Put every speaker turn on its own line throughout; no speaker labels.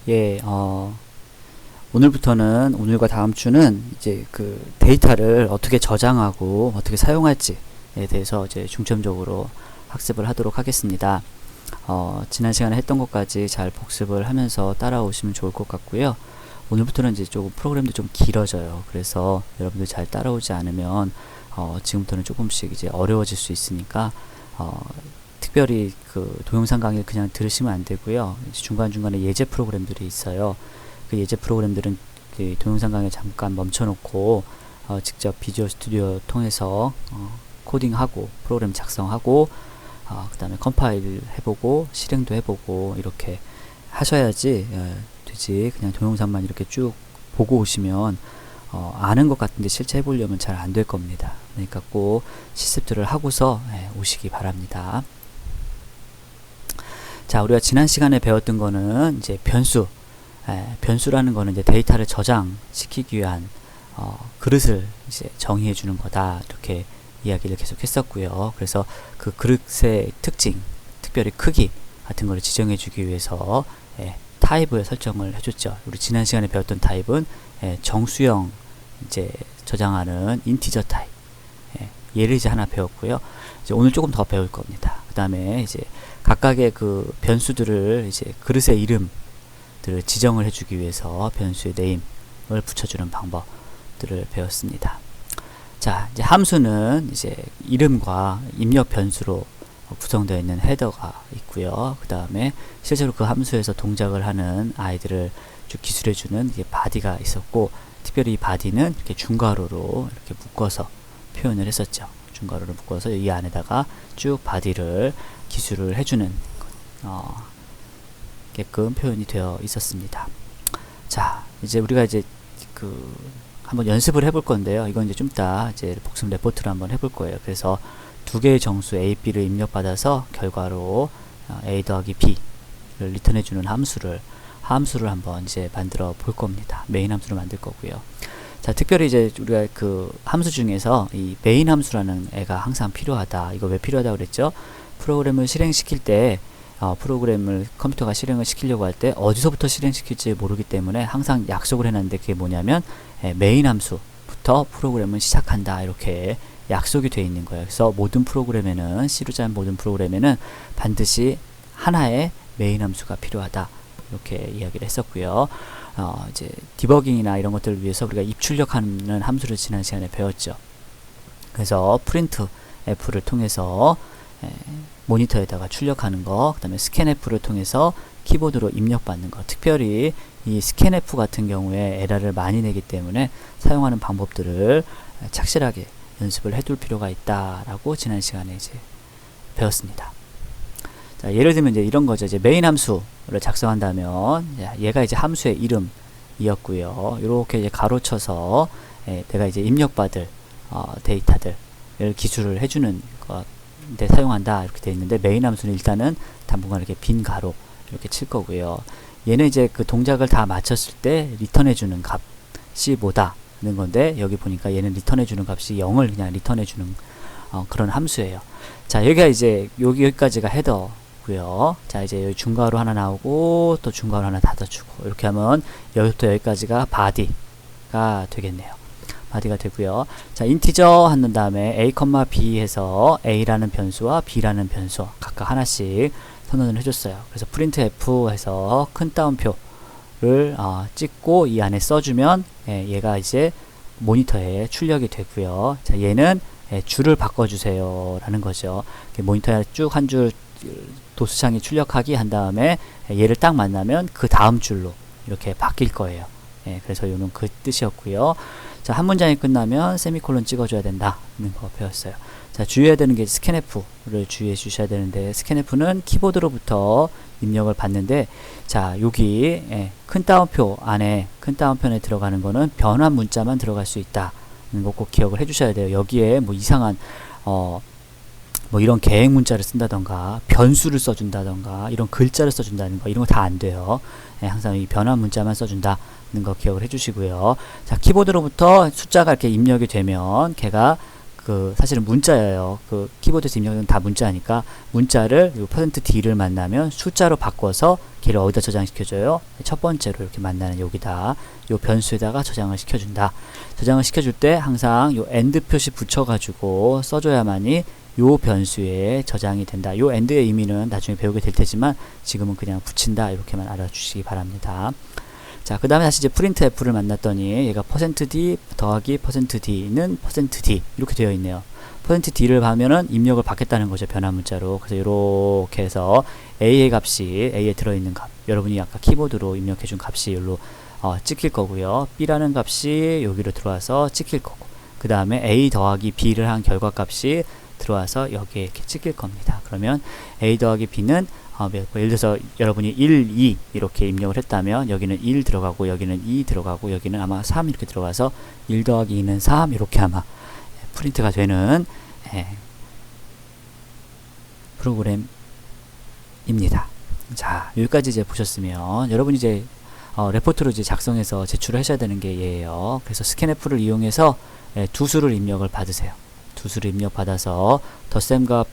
예, 오늘과 다음 주는 이제 그 데이터를 어떻게 저장하고 어떻게 사용할지에 대해서 이제 중점적으로 학습을 하도록 하겠습니다. 지난 시간에 했던 것까지 잘 복습을 하면서 따라오시면 좋을 것 같고요. 오늘부터는 이제 조금 프로그램도 좀 길어져요. 그래서 여러분들 잘 따라오지 않으면 지금부터는 조금씩 이제 어려워질 수 있으니까 특별히 그 동영상 강의를 그냥 들으시면 안 되고요. 중간중간에 예제 프로그램들이 있어요. 그 예제 프로그램들은 그 동영상 강의 잠깐 멈춰놓고 직접 비주얼 스튜디오 통해서 코딩하고 프로그램 작성하고 그 다음에 컴파일 해보고 실행도 해보고 이렇게 하셔야지 되지. 그냥 동영상만 이렇게 쭉 보고 오시면 아는 것 같은데 실제 해보려면 잘 안 될 겁니다. 그러니까 꼭 실습들을 하고서 오시기 바랍니다. 자, 우리가 지난 시간에 배웠던 거는 이제 변수라는 거는 이제 데이터를 저장시키기 위한 그릇을 이제 정의해 주는 거다, 이렇게 이야기를 계속 했었고요. 그래서 그 그릇의 특징, 특별히 크기 같은 거를 지정해 주기 위해서 타입을 설정을 해줬죠. 우리 지난 시간에 배웠던 타입은 정수형 이제 저장하는 인티저 타입, 얘를 이제 하나 배웠고요. 이제 오늘 조금 더 배울 겁니다. 그 다음에 이제 각각의 그 변수들을 이제 그릇의 이름들을 지정을 해주기 위해서 변수의 네임을 붙여주는 방법들을 배웠습니다. 자, 이제 함수는 이제 이름과 입력 변수로 구성되어 있는 헤더가 있고요. 그 다음에 실제로 그 함수에서 동작을 하는 아이들을 쭉 기술해주는 이제 바디가 있었고, 특별히 이 바디는 이렇게 중괄호로 이렇게 묶어서 표현을 했었죠. 중괄호를 묶어서 이 안에다가 쭉 바디를 기술을 해주는 게끔 표현이 되어 있었습니다. 자, 이제 우리가 이제 한번 연습을 해볼 건데요. 이건 이제 좀 이따 이제 복습 레포트를 한번 해볼 거예요. 그래서 두 개의 정수 A, B를 입력받아서 결과로 A 더하기 B를 리턴해주는 함수를 한번 이제 만들어 볼 겁니다. 메인 함수를 만들 거고요. 자, 특별히 이제 우리가 그 함수 중에서 이 메인 함수라는 애가 항상 필요하다. 이거 왜 필요하다 그랬죠? 프로그램을 실행시킬 때 프로그램을 컴퓨터가 실행을 시키려고 할 때 어디서부터 실행시킬지 모르기 때문에 항상 약속을 해놨는데, 그게 뭐냐면 메인 함수부터 프로그램을 시작한다, 이렇게 약속이 되어 있는 거예요. 그래서 모든 프로그램에는, C로 짜는 모든 프로그램에는 반드시 하나의 메인 함수가 필요하다, 이렇게 이야기를 했었고요. 이제 디버깅이나 이런 것들을 위해서 우리가 입출력하는 함수를 지난 시간에 배웠죠. 그래서 printf를 통해서 모니터에다가 출력하는 거, 그 다음에 scanf를 통해서 키보드로 입력받는 거. 특별히 이 scanf 같은 경우에 에러를 많이 내기 때문에 사용하는 방법들을 착실하게 연습을 해둘 필요가 있다라고 지난 시간에 이제 배웠습니다. 자, 예를 들면 이제 이런 거죠. 이제 메인 함수를 작성한다면, 얘가 이제 함수의 이름이었고요. 이렇게 이제 가로쳐서 내가 이제 입력받을 데이터들을 기술을 해주는 것에 사용한다, 이렇게 되어 있는데, 메인 함수는 일단은 당분간 이렇게 빈 가로 이렇게 칠 거고요. 얘는 이제 그 동작을 다 마쳤을 때 리턴해주는 값이 뭐다는 건데, 여기 보니까 얘는 리턴해주는 값이 0을 그냥 리턴해주는 그런 함수예요. 자, 여기가 이제 여기까지가 헤더고요. 자, 이제 여기 중괄호 하나 나오고 또 중괄호 하나 닫아주고, 이렇게 하면 여기부터 여기까지가 바디가 되겠네요. 바디가 되고요. 자, 인티저 한 다음에 a, b 해서 a라는 변수와 b라는 변수 각각 하나씩 선언을 해줬어요. 그래서 printf 해서 큰 따옴표를 찍고 이 안에 써주면 얘가 이제 모니터에 출력이 되고요. 자, 얘는 줄을 바꿔주세요 라는 거죠. 모니터에 쭉 한 줄 도수창이 출력하기 한 다음에 얘를 딱 만나면 그 다음 줄로 이렇게 바뀔 거예요. 그래서 이는 그 뜻이었고요. 자, 한 문장이 끝나면 세미콜론 찍어줘야 된다는 거 배웠어요. 자, 주의해야 되는 게 scanf를 주의해 주셔야 되는데, scanf는 키보드로부터 입력을 받는데, 자, 여기 큰 따옴표 안에, 큰 따옴표 안에 들어가는 거는 변환 문자만 들어갈 수 있다는 거 꼭 기억을 해 주셔야 돼요. 여기에 뭐 이상한 뭐 이런 계획 문자를 쓴다던가 변수를 써준다던가 이런 글자를 써준다는 거, 이런 거 다 안 돼요. 항상 이 변환 문자만 써준다는 거 기억을 해주시고요. 자, 키보드로부터 숫자가 이렇게 입력이 되면 걔가 사실은 문자예요. 키보드에서 입력은 다 문자니까 문자를 요 %d를 만나면 숫자로 바꿔서 걔를 어디다 저장시켜줘요? 첫 번째로 이렇게 만나는 여기다 요 변수에다가 저장을 시켜준다. 저장을 시켜줄 때 항상 요 AND 표시 붙여가지고 써줘야만이 요 변수에 저장이 된다. 요 AND의 의미는 나중에 배우게 될 테지만 지금은 그냥 붙인다 이렇게만 알아주시기 바랍니다. 자, 그 다음에 다시 이제 printf를 만났더니 얘가 %d 더하기 %d는 %d 이렇게 되어 있네요. %d를 하면은 입력을 받겠다는 거죠. 변환 문자로. 그래서 이렇게 해서 a의 값이 a에 들어있는 값, 여러분이 아까 키보드로 입력해 준 값이 여기로 찍힐 거고요. b라는 값이 여기로 들어와서 찍힐 거고, 그 다음에 a 더하기 b를 한 결과값이 들어와서 여기에 이렇게 찍힐 겁니다. 그러면 a 더하기 b는 예를 들어서 여러분이 1, 2 이렇게 입력을 했다면 여기는 1 들어가고 여기는 2 들어가고 여기는 아마 3 이렇게 들어가서 1 더하기 2는 3 이렇게 아마 프린트가 되는 프로그램입니다. 자, 여기까지 이제 보셨으면 여러분이 이제 레포트로 이제 작성해서 제출을 하셔야 되는 게 얘예요. 그래서 스캔F를 이용해서 두 수를 입력을 받으세요. 두 수를 입력 받아서 덧셈과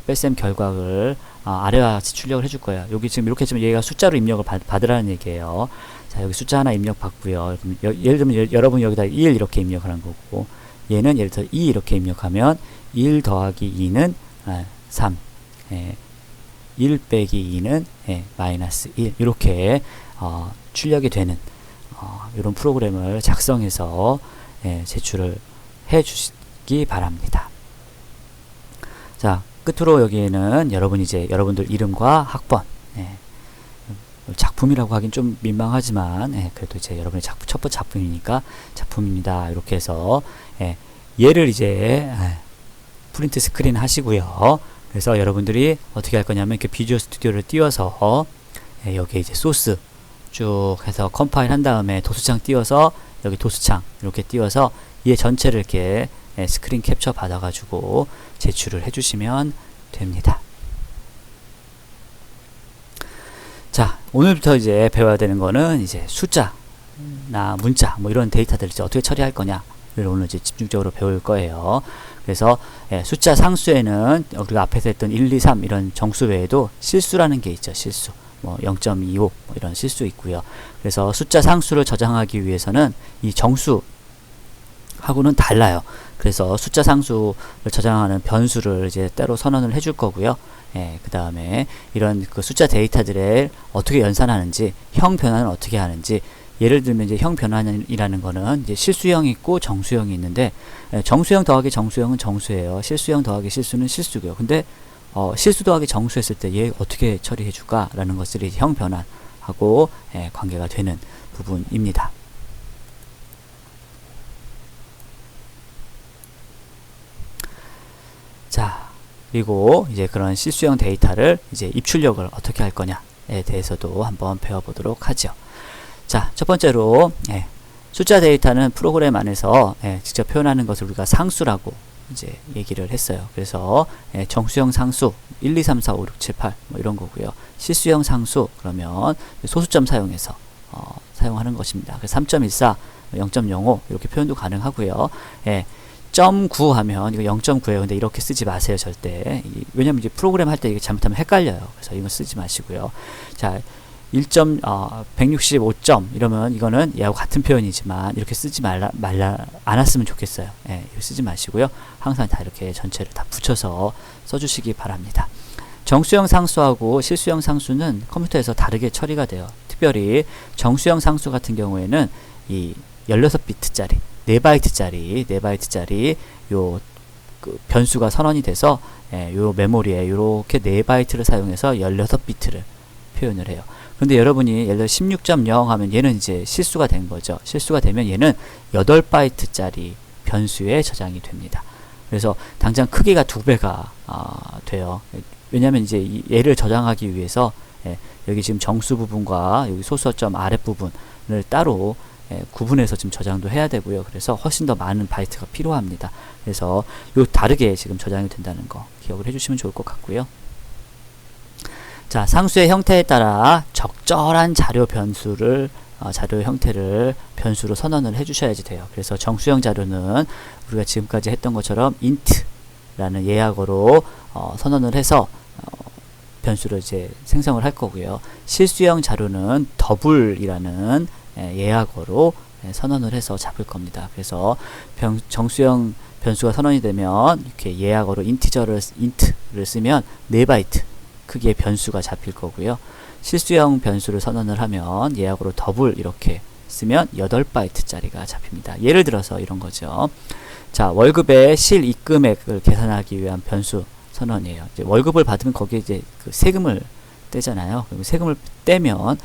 뺄셈 결과를 아래와 같이 출력을 해줄 거예요. 여기 지금 이렇게 했지만 얘가 숫자로 입력을 받으라는 얘기예요. 자, 여기 숫자 하나 입력 받고요. 예를 들면 여러분이 여기다 1 이렇게 입력을 한 거고, 얘는 예를 들어 2 이렇게 입력하면 1 더하기 2는 3, 1 빼기 2는 마이너스 1 이렇게 출력이 되는 이런 프로그램을 작성해서 제출을 해 주시기 바랍니다. 자, 끝으로 여기에는 여러분이 이제 여러분들 이름과 학번, 작품이라고 하긴 좀 민망하지만 그래도 이제 여러분의 첫 번째 작품이니까 작품입니다. 이렇게 해서 얘를 이제 프린트 스크린 하시고요. 그래서 여러분들이 어떻게 할 거냐면 이렇게 비주얼 스튜디오를 띄워서 여기에 이제 소스 쭉 해서 컴파일 한 다음에 도수창 띄워서 여기 도수창 이렇게 띄워서 얘 전체를 이렇게 스크린 캡처 받아가지고 제출을 해주시면 됩니다. 자, 오늘부터 이제 배워야 되는 거는 이제 숫자나 문자 뭐 이런 데이터들을 이제 어떻게 처리할 거냐를 오늘 이제 집중적으로 배울 거예요. 그래서 숫자 상수에는 우리가 앞에서 했던 1, 2, 3 이런 정수 외에도 실수라는 게 있죠. 실수. 뭐 0.25 뭐 이런 실수 있고요. 그래서 숫자 상수를 저장하기 위해서는 이 정수 하고는 달라요. 그래서 숫자 상수를 저장하는 변수를 이제 따로 선언을 해줄 거고요. 그 다음에 이런 숫자 데이터들을 어떻게 연산하는지, 형 변환을 어떻게 하는지, 예를 들면 이제 형 변환이라는 거는 이제 실수형이 있고 정수형이 있는데, 정수형 더하기 정수형은 정수예요. 실수형 더하기 실수는 실수고요. 근데 실수 더하기 정수했을 때 얘 어떻게 처리해 줄까? 라는 것들이 형 변환하고 관계가 되는 부분입니다. 자, 그리고 이제 그런 실수형 데이터를 이제 입출력을 어떻게 할 거냐에 대해서도 한번 배워보도록 하죠. 자, 첫 번째로 숫자 데이터는 프로그램 안에서 직접 표현하는 것을 우리가 상수라고 이제 얘기를 했어요. 그래서 정수형 상수 1, 2, 3, 4, 5, 6, 7, 8 뭐 이런 거고요. 실수형 상수 그러면 소수점 사용해서 사용하는 것입니다. 그래서 3.14, 0.05 이렇게 표현도 가능하고요. 0.9 하면 이거 0.9예요. 근데 이렇게 쓰지 마세요, 절대. 왜냐면 이제 프로그램 할 때 이게 잘못하면 헷갈려요. 그래서 이거 쓰지 마시고요. 자, 165점 이러면 이거는 얘하고 같은 표현이지만 이렇게 쓰지 않았으면 좋겠어요. 이거 쓰지 마시고요. 항상 다 이렇게 전체를 다 붙여서 써주시기 바랍니다. 정수형 상수하고 실수형 상수는 컴퓨터에서 다르게 처리가 돼요. 특별히 정수형 상수 같은 경우에는 이 16비트짜리 4바이트짜리 요 변수가 선언이 돼서 요 메모리에 요렇게 4바이트를 사용해서 16비트를 표현을 해요. 근데 여러분이 예를 들어 16.0 하면 얘는 이제 실수가 된 거죠. 실수가 되면 얘는 8바이트짜리 변수에 저장이 됩니다. 그래서 당장 크기가 2배가 돼요. 왜냐면 이제 얘를 저장하기 위해서 여기 지금 정수 부분과 여기 소수점 아랫부분을 따로 구분해서 지금 저장도 해야 되고요. 그래서 훨씬 더 많은 바이트가 필요합니다. 그래서 요 다르게 지금 저장이 된다는 거 기억을 해주시면 좋을 것 같고요. 자, 상수의 형태에 따라 적절한 자료 변수를 자료 형태를 변수로 선언을 해주셔야지 돼요. 그래서 정수형 자료는 우리가 지금까지 했던 것처럼 int라는 예약어로 선언을 해서 변수를 이제 생성을 할 거고요. 실수형 자료는 double이라는 예약어로 선언을 해서 잡을 겁니다. 그래서 정수형 변수가 선언이 되면 이렇게 예약어로 int를 쓰면 4바이트 크기의 변수가 잡힐 거고요. 실수형 변수를 선언을 하면 예약으로 더블 이렇게 쓰면 8바이트 짜리가 잡힙니다. 예를 들어서 이런 거죠. 자, 월급의 실입금액을 계산하기 위한 변수 선언이에요. 이제 월급을 받으면 거기에 이제 그 세금을 떼잖아요. 그리고 세금을 떼면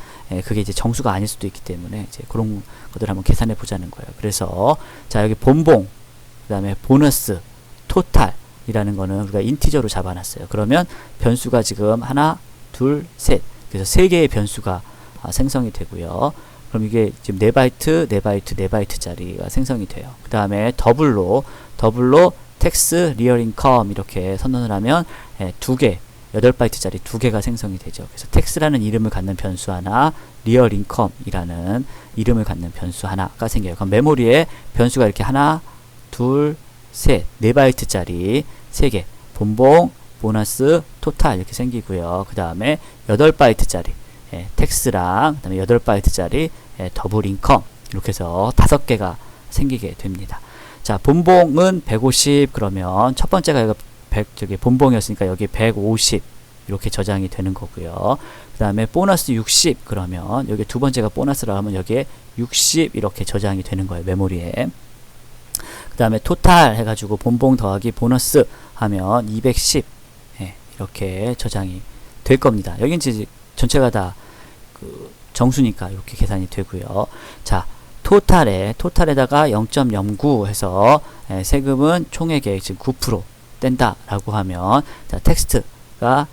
그게 이제 정수가 아닐 수도 있기 때문에 이제 그런 것들을 한번 계산해 보자는 거예요. 그래서 자, 여기 본봉, 그 다음에 보너스, 토탈이라는 거는 우리가 인티저로 잡아놨어요. 그러면 변수가 지금 하나, 둘, 셋. 그래서 3개의 변수가 생성이 되고요. 그럼 이게 지금 4바이트, 4바이트, 4바이트 짜리가 생성이 돼요. 그 다음에 더블로 텍스, 리얼 인컴 이렇게 선언을 하면 2개, 8바이트 짜리 2개가 생성이 되죠. 그래서 텍스라는 이름을 갖는 변수 하나, 리얼 인컴이라는 이름을 갖는 변수 하나가 생겨요. 그럼 메모리에 변수가 이렇게 하나, 둘, 셋, 4바이트 짜리 3개, 본봉, 보너스, 토탈 이렇게 생기고요. 그 다음에 8바이트 짜리 텍스랑 그 다음에 8바이트 짜리 더블 인컴 이렇게 해서 5개가 생기게 됩니다. 자, 본봉은 150 그러면 첫 번째가 100 본봉이었으니까 여기 150 이렇게 저장이 되는 거고요. 그 다음에 보너스 60 그러면 여기 두 번째가 보너스라 하면 여기에 60 이렇게 저장이 되는 거예요. 메모리에. 그 다음에 토탈 해가지고 본봉 더하기 보너스 하면 210 이렇게 저장이 될 겁니다. 여긴 이제 전체가 다 그 정수니까 이렇게 계산이 되고요. 자, 토탈에다가 0.09 해서 세금은 총액의 지금 9% 뗀다 라고 하면 자, 텍스트가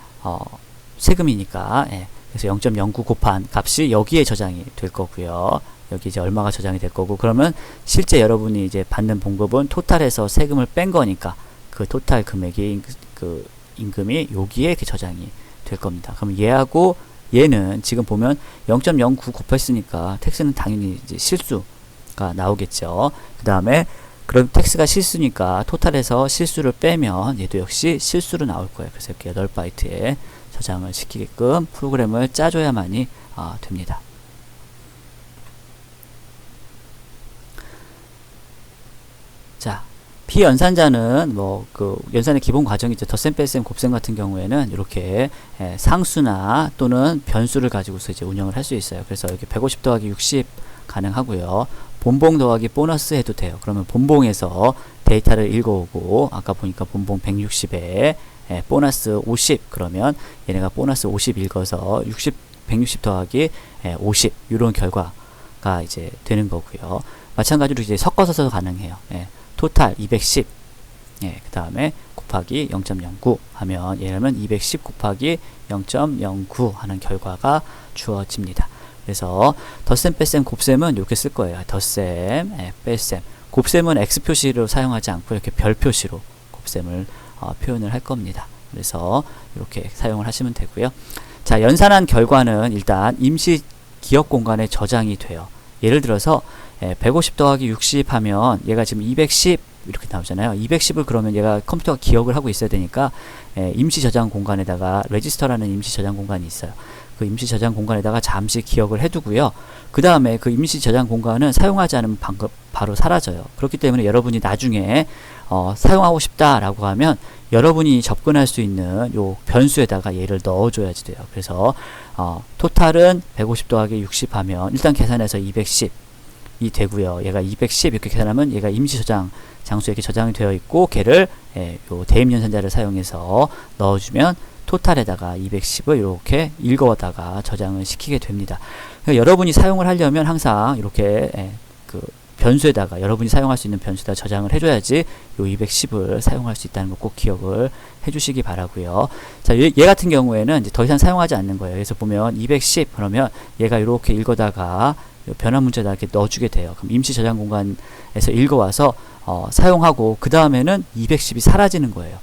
세금이니까 그래서 0.09 곱한 값이 여기에 저장이 될 거고요. 여기 이제 얼마가 저장이 될 거고, 그러면 실제 여러분이 이제 받는 봉급은 토탈에서 세금을 뺀 거니까 그 토탈 금액이 그 임금이 여기에 이렇게 저장이 될 겁니다. 그럼 얘하고 얘는 지금 보면 0.09 곱했으니까 텍스는 당연히 이제 실수가 나오겠죠. 그 다음에 그럼 텍스가 실수니까 토탈에서 실수를 빼면 얘도 역시 실수로 나올 거예요. 그래서 이렇게 8바이트에 저장을 시키게끔 프로그램을 짜줘야만이 됩니다. 자, 비연산자는 뭐 그 연산의 기본 과정이죠. 덧셈, 뺄셈, 곱셈 같은 경우에는 이렇게 상수나 또는 변수를 가지고서 이제 운영을 할 수 있어요. 그래서 이렇게 150 더하기 60 가능하고요. 본봉 더하기 보너스 해도 돼요. 그러면 본봉에서 데이터를 읽어오고 아까 보니까 본봉 160에 보너스 50 그러면 얘네가 보너스 50 읽어서 160 더하기 50 이런 결과가 이제 되는 거고요. 마찬가지로 이제 섞어서도 가능해요. 토탈 210 그 다음에 곱하기 0.09 하면 얘는 210 곱하기 0.09 하는 결과가 주어집니다. 그래서 덧셈, 뺄셈, 곱셈은 이렇게 쓸 거예요. 덧셈, 뺄셈. 곱셈은 X 표시로 사용하지 않고 이렇게 별 표시로 곱셈을 표현을 할 겁니다. 그래서 이렇게 사용을 하시면 되고요. 자, 연산한 결과는 일단 임시 기억 공간에 저장이 돼요. 예를 들어서 150 더하기 60 하면 얘가 지금 210 이렇게 나오잖아요. 210을 그러면 얘가 컴퓨터가 기억을 하고 있어야 되니까 임시 저장 공간에다가 레지스터라는 임시 저장 공간이 있어요. 그 임시 저장 공간에다가 잠시 기억을 해두고요. 그 다음에 그 임시 저장 공간은 사용하지 않으면 바로 사라져요. 그렇기 때문에 여러분이 나중에 사용하고 싶다라고 하면 여러분이 접근할 수 있는 요 변수에다가 얘를 넣어줘야지 돼요. 그래서 토탈은 150 더하기 60 하면 일단 계산해서 210이 되고요. 얘가 210 이렇게 계산하면 얘가 임시 저장 장소에 이렇게 저장이 되어 있고 걔를 요 대입 연산자를 사용해서 넣어주면 토탈에다가 210을 이렇게 읽어다가 저장을 시키게 됩니다. 그러니까 여러분이 사용을 하려면 항상 이렇게 그 변수에다가 여러분이 사용할 수 있는 변수에다 저장을 해줘야지 요 210을 사용할 수 있다는 거 꼭 기억을 해주시기 바라고요. 자, 얘 같은 경우에는 이제 더 이상 사용하지 않는 거예요. 그래서 보면 210 그러면 얘가 이렇게 읽어다가 변환 문자에다 이렇게 넣어주게 돼요. 그럼 임시 저장 공간에서 읽어와서 사용하고 그 다음에는 210이 사라지는 거예요.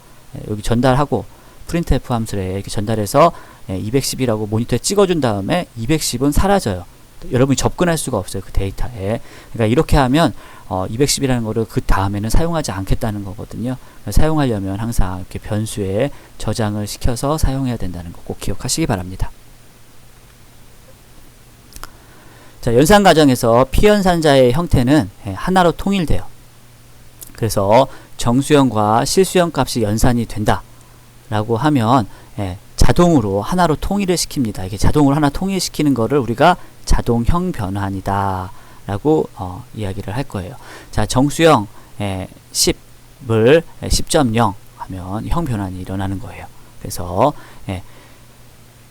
여기 전달하고 printf 함수에 이렇게 전달해서 210이라고 모니터에 찍어준 다음에 210은 사라져요. 여러분이 접근할 수가 없어요. 그 데이터에. 그러니까 이렇게 하면 210이라는 거를 그 다음에는 사용하지 않겠다는 거거든요. 사용하려면 항상 이렇게 변수에 저장을 시켜서 사용해야 된다는 거 꼭 기억하시기 바랍니다. 자, 연산 과정에서 피연산자의 형태는 하나로 통일돼요. 그래서 정수형과 실수형 값이 연산이 된다 라고 하면 자동으로 하나로 통일을 시킵니다. 이게 자동으로 하나 통일시키는 거를 우리가 자동형 변환이다 라고 이야기를 할 거예요. 자, 정수형 10을 10.0 하면 형 변환이 일어나는 거예요. 그래서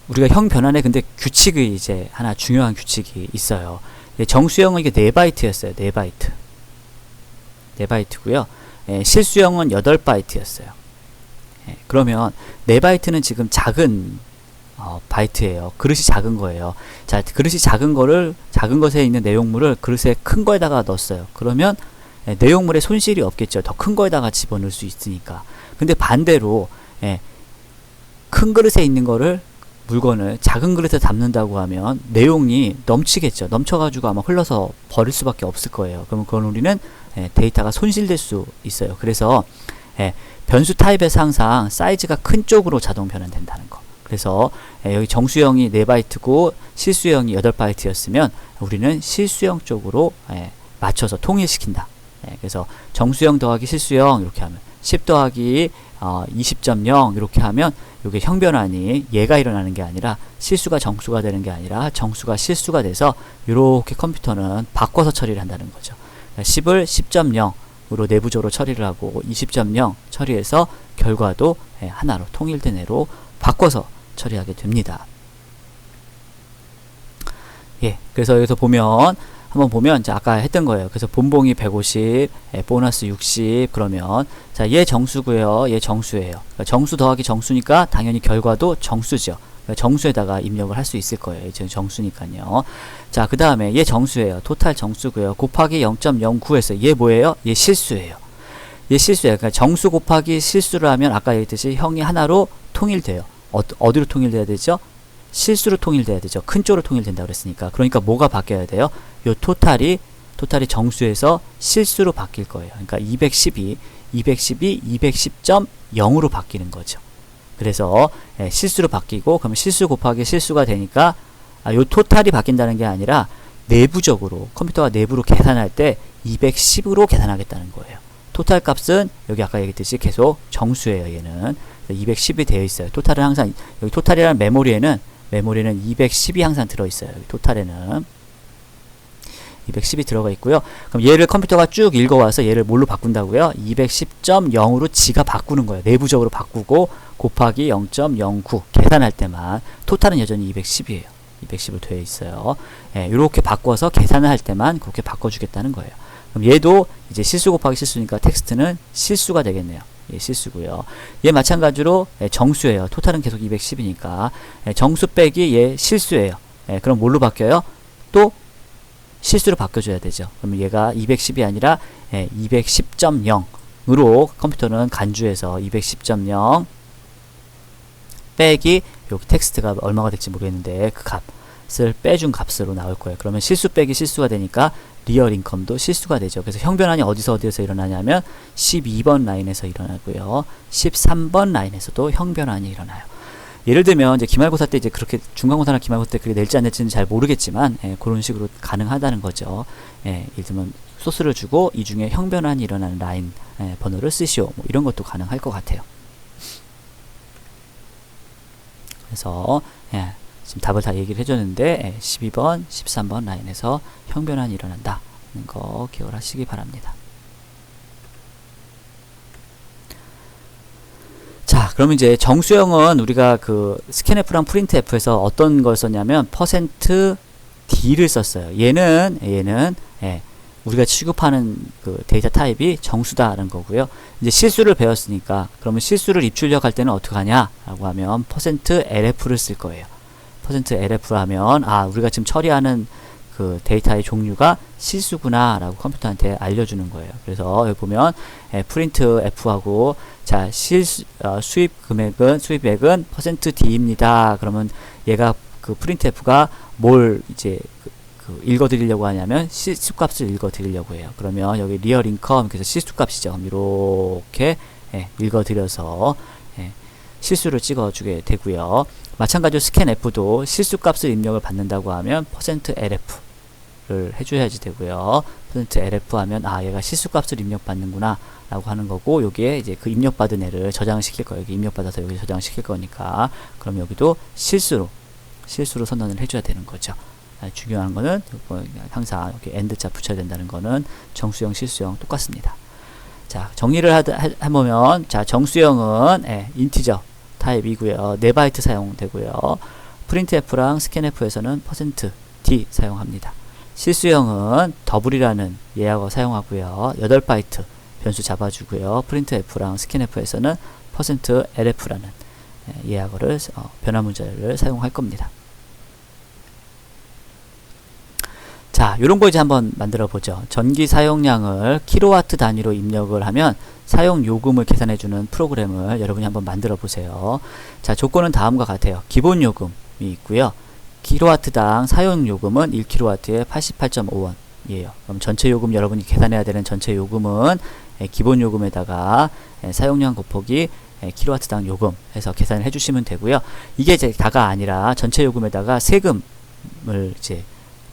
우리가 형 변환에 근데 규칙이 이제 하나 중요한 규칙이 있어요. 정수형은 이게 4바이트였어요. 4바이트. 4바이트고요. 실수형은 8바이트였어요. 그러면 4바이트는 지금 작은 바이트예요. 그릇이 작은 거예요. 자, 그릇이 작은 것에 있는 내용물을 그릇에 큰 거에다가 넣었어요. 그러면 내용물에 손실이 없겠죠. 더 큰 거에다가 집어넣을 수 있으니까. 근데 반대로 큰 그릇에 있는 물건을 작은 그릇에 담는다고 하면 내용이 넘치겠죠. 넘쳐가지고 아마 흘러서 버릴 수밖에 없을 거예요. 그러면 그건 우리는 데이터가 손실될 수 있어요. 그래서 변수 타입에서 항상 사이즈가 큰 쪽으로 자동 변환된다는 거. 그래서 여기 정수형이 4바이트고 실수형이 8바이트였으면 우리는 실수형 쪽으로 맞춰서 통일시킨다. 그래서 정수형 더하기 실수형 이렇게 하면 10 더하기 20.0 이렇게 하면 이게 형 변환이 얘가 일어나는 게 아니라 실수가 정수가 되는 게 아니라 정수가 실수가 돼서 이렇게 컴퓨터는 바꿔서 처리를 한다는 거죠. 10을 10.0으로 내부적으로 처리를 하고 20.0 처리해서 결과도 하나로 통일된 애로 바꿔서 처리하게 됩니다. 그래서 여기서 한번 보면 자, 아까 했던 거예요. 그래서 본봉이 150, 보너스 60 그러면 자, 얘 정수고요. 얘 정수예요. 그러니까 정수 더하기 정수니까 당연히 결과도 정수죠. 그러니까 정수에다가 입력을 할 수 있을 거예요. 지금 정수니까요. 자, 그 다음에 얘 정수예요. 토탈 정수고요. 곱하기 0.09에서 얘 뭐예요? 얘 실수예요. 얘 실수예요. 그러니까 정수 곱하기 실수를 하면 아까 얘기했듯이 형이 하나로 통일돼요. 어디로 통일돼야 되죠? 실수로 통일돼야 되죠. 큰 쪽으로 통일된다고 그랬으니까. 그러니까 뭐가 바뀌어야 돼요? 요 토탈이 정수에서 실수로 바뀔 거예요. 그러니까 210이 210.0으로 바뀌는 거죠. 그래서 실수로 바뀌고 그러면 실수 곱하기 실수가 되니까 요 토탈이 바뀐다는 게 아니라 내부적으로 컴퓨터가 내부로 계산할 때 210으로 계산하겠다는 거예요. 토탈 값은 여기 아까 얘기했듯이 계속 정수예요. 얘는 210이 되어 있어요. 토탈은 항상 여기 토탈이라는 메모리에는 210이 항상 들어있어요. 여기 토탈에는 210이 들어가 있고요. 그럼 얘를 컴퓨터가 쭉 읽어와서 얘를 뭘로 바꾼다고요? 210.0으로 지가 바꾸는 거예요. 내부적으로 바꾸고 곱하기 0.09 계산할 때만 토탈은 여전히 210이에요. 210으로 되어 있어요. 이렇게 바꿔서 계산을 할 때만 그렇게 바꿔주겠다는 거예요. 그럼 얘도 이제 실수 곱하기 실수니까 텍스트는 실수가 되겠네요. 실수고요. 얘 마찬가지로 정수예요. 토탈은 계속 210이니까 정수 빼기 얘 실수예요. 그럼 뭘로 바뀌어요? 또 실수로 바꿔줘야 되죠. 그러면 얘가 210이 아니라 210.0으로 컴퓨터는 간주해서 210.0 빼기 여기 텍스트가 얼마가 될지 모르겠는데 그 값을 빼준 값으로 나올 거예요. 그러면 실수 빼기 실수가 되니까 리얼 인컴도 실수가 되죠. 그래서 형 변환이 어디서 일어나냐면 12번 라인에서 일어나고요. 13번 라인에서도 형 변환이 일어나요. 예를 들면 이제 기말고사 때 이제 그렇게 중간고사나 기말고사 때 그게 낼지 안 낼지는 잘 모르겠지만 그런 식으로 가능하다는 거죠. 예를 들면 소스를 주고 이 중에 형 변환이 일어나는 라인 번호를 쓰시오. 뭐 이런 것도 가능할 것 같아요. 그래서 지금 답을 다 얘기를 해줬는데 12번, 13번 라인에서 형 변환이 일어난다는 거 기억을 하시기 바랍니다. 자, 그럼 이제 정수형은 우리가 그 스캔F랑 프린트F에서 어떤 걸 썼냐면 %D를 썼어요. 얘는 우리가 취급하는 그 데이터 타입이 정수다라는 거고요. 이제 실수를 배웠으니까 그러면 실수를 입출력할 때는 어떻게 하냐라고 하면 %LF를 쓸 거예요. %LF 하면 우리가 지금 처리하는 그 데이터의 종류가 실수구나 라고 컴퓨터한테 알려주는 거예요. 그래서 여기 보면 프린트F하고 자 수입액은 %D입니다. 그러면 얘가 그 프린트F가 뭘 이제 읽어드리려고 하냐면 실수값을 읽어드리려고 해요. 그러면 여기 리얼 인컴, 그래서 실수값이죠. 이렇게 읽어드려서 실수를 찍어주게 되고요. 마찬가지로 스캔F도 실수값을 입력을 받는다고 하면 %LF를 해줘야지 되고요. %LF 하면 얘가 실수값을 입력받는구나 라고 하는 거고, 여기에 이제 그 입력받은 애를 저장을 시킬 거예요. 여기 입력받아서 여기 저장을 시킬 거니까. 그럼 여기도 실수로 선언을 해줘야 되는 거죠. 중요한 거는 항상 여기 엔드자 붙여야 된다는 거는 정수형, 실수형 똑같습니다. 자, 정리를 해보면, 자, 정수형은 인티저 타입이고요. 4바이트 사용되고요. 프린트F랑 스캔F에서는 %D 사용합니다. 실수형은 더블이라는 예약어 사용하고요. 8바이트 변수 잡아주고요. 프린트F랑 스캔F에서는 %LF라는 예약어를 변화 문자를 사용할 겁니다. 자, 요런 거 이제 한번 만들어 보죠. 전기 사용량을 킬로와트 단위로 입력을 하면 사용 요금을 계산해 주는 프로그램을 여러분이 한번 만들어 보세요. 자, 조건은 다음과 같아요. 기본 요금이 있고요. 킬로와트당 사용 요금은 1킬로와트에 88.5원이에요. 그럼 전체 요금, 여러분이 계산해야 되는 전체 요금은 기본 요금에다가 사용량 곱하기 킬로와트당 요금 해서 계산을 해주시면 되고요. 이게 이제 다가 아니라 전체 요금에다가 세금을 이제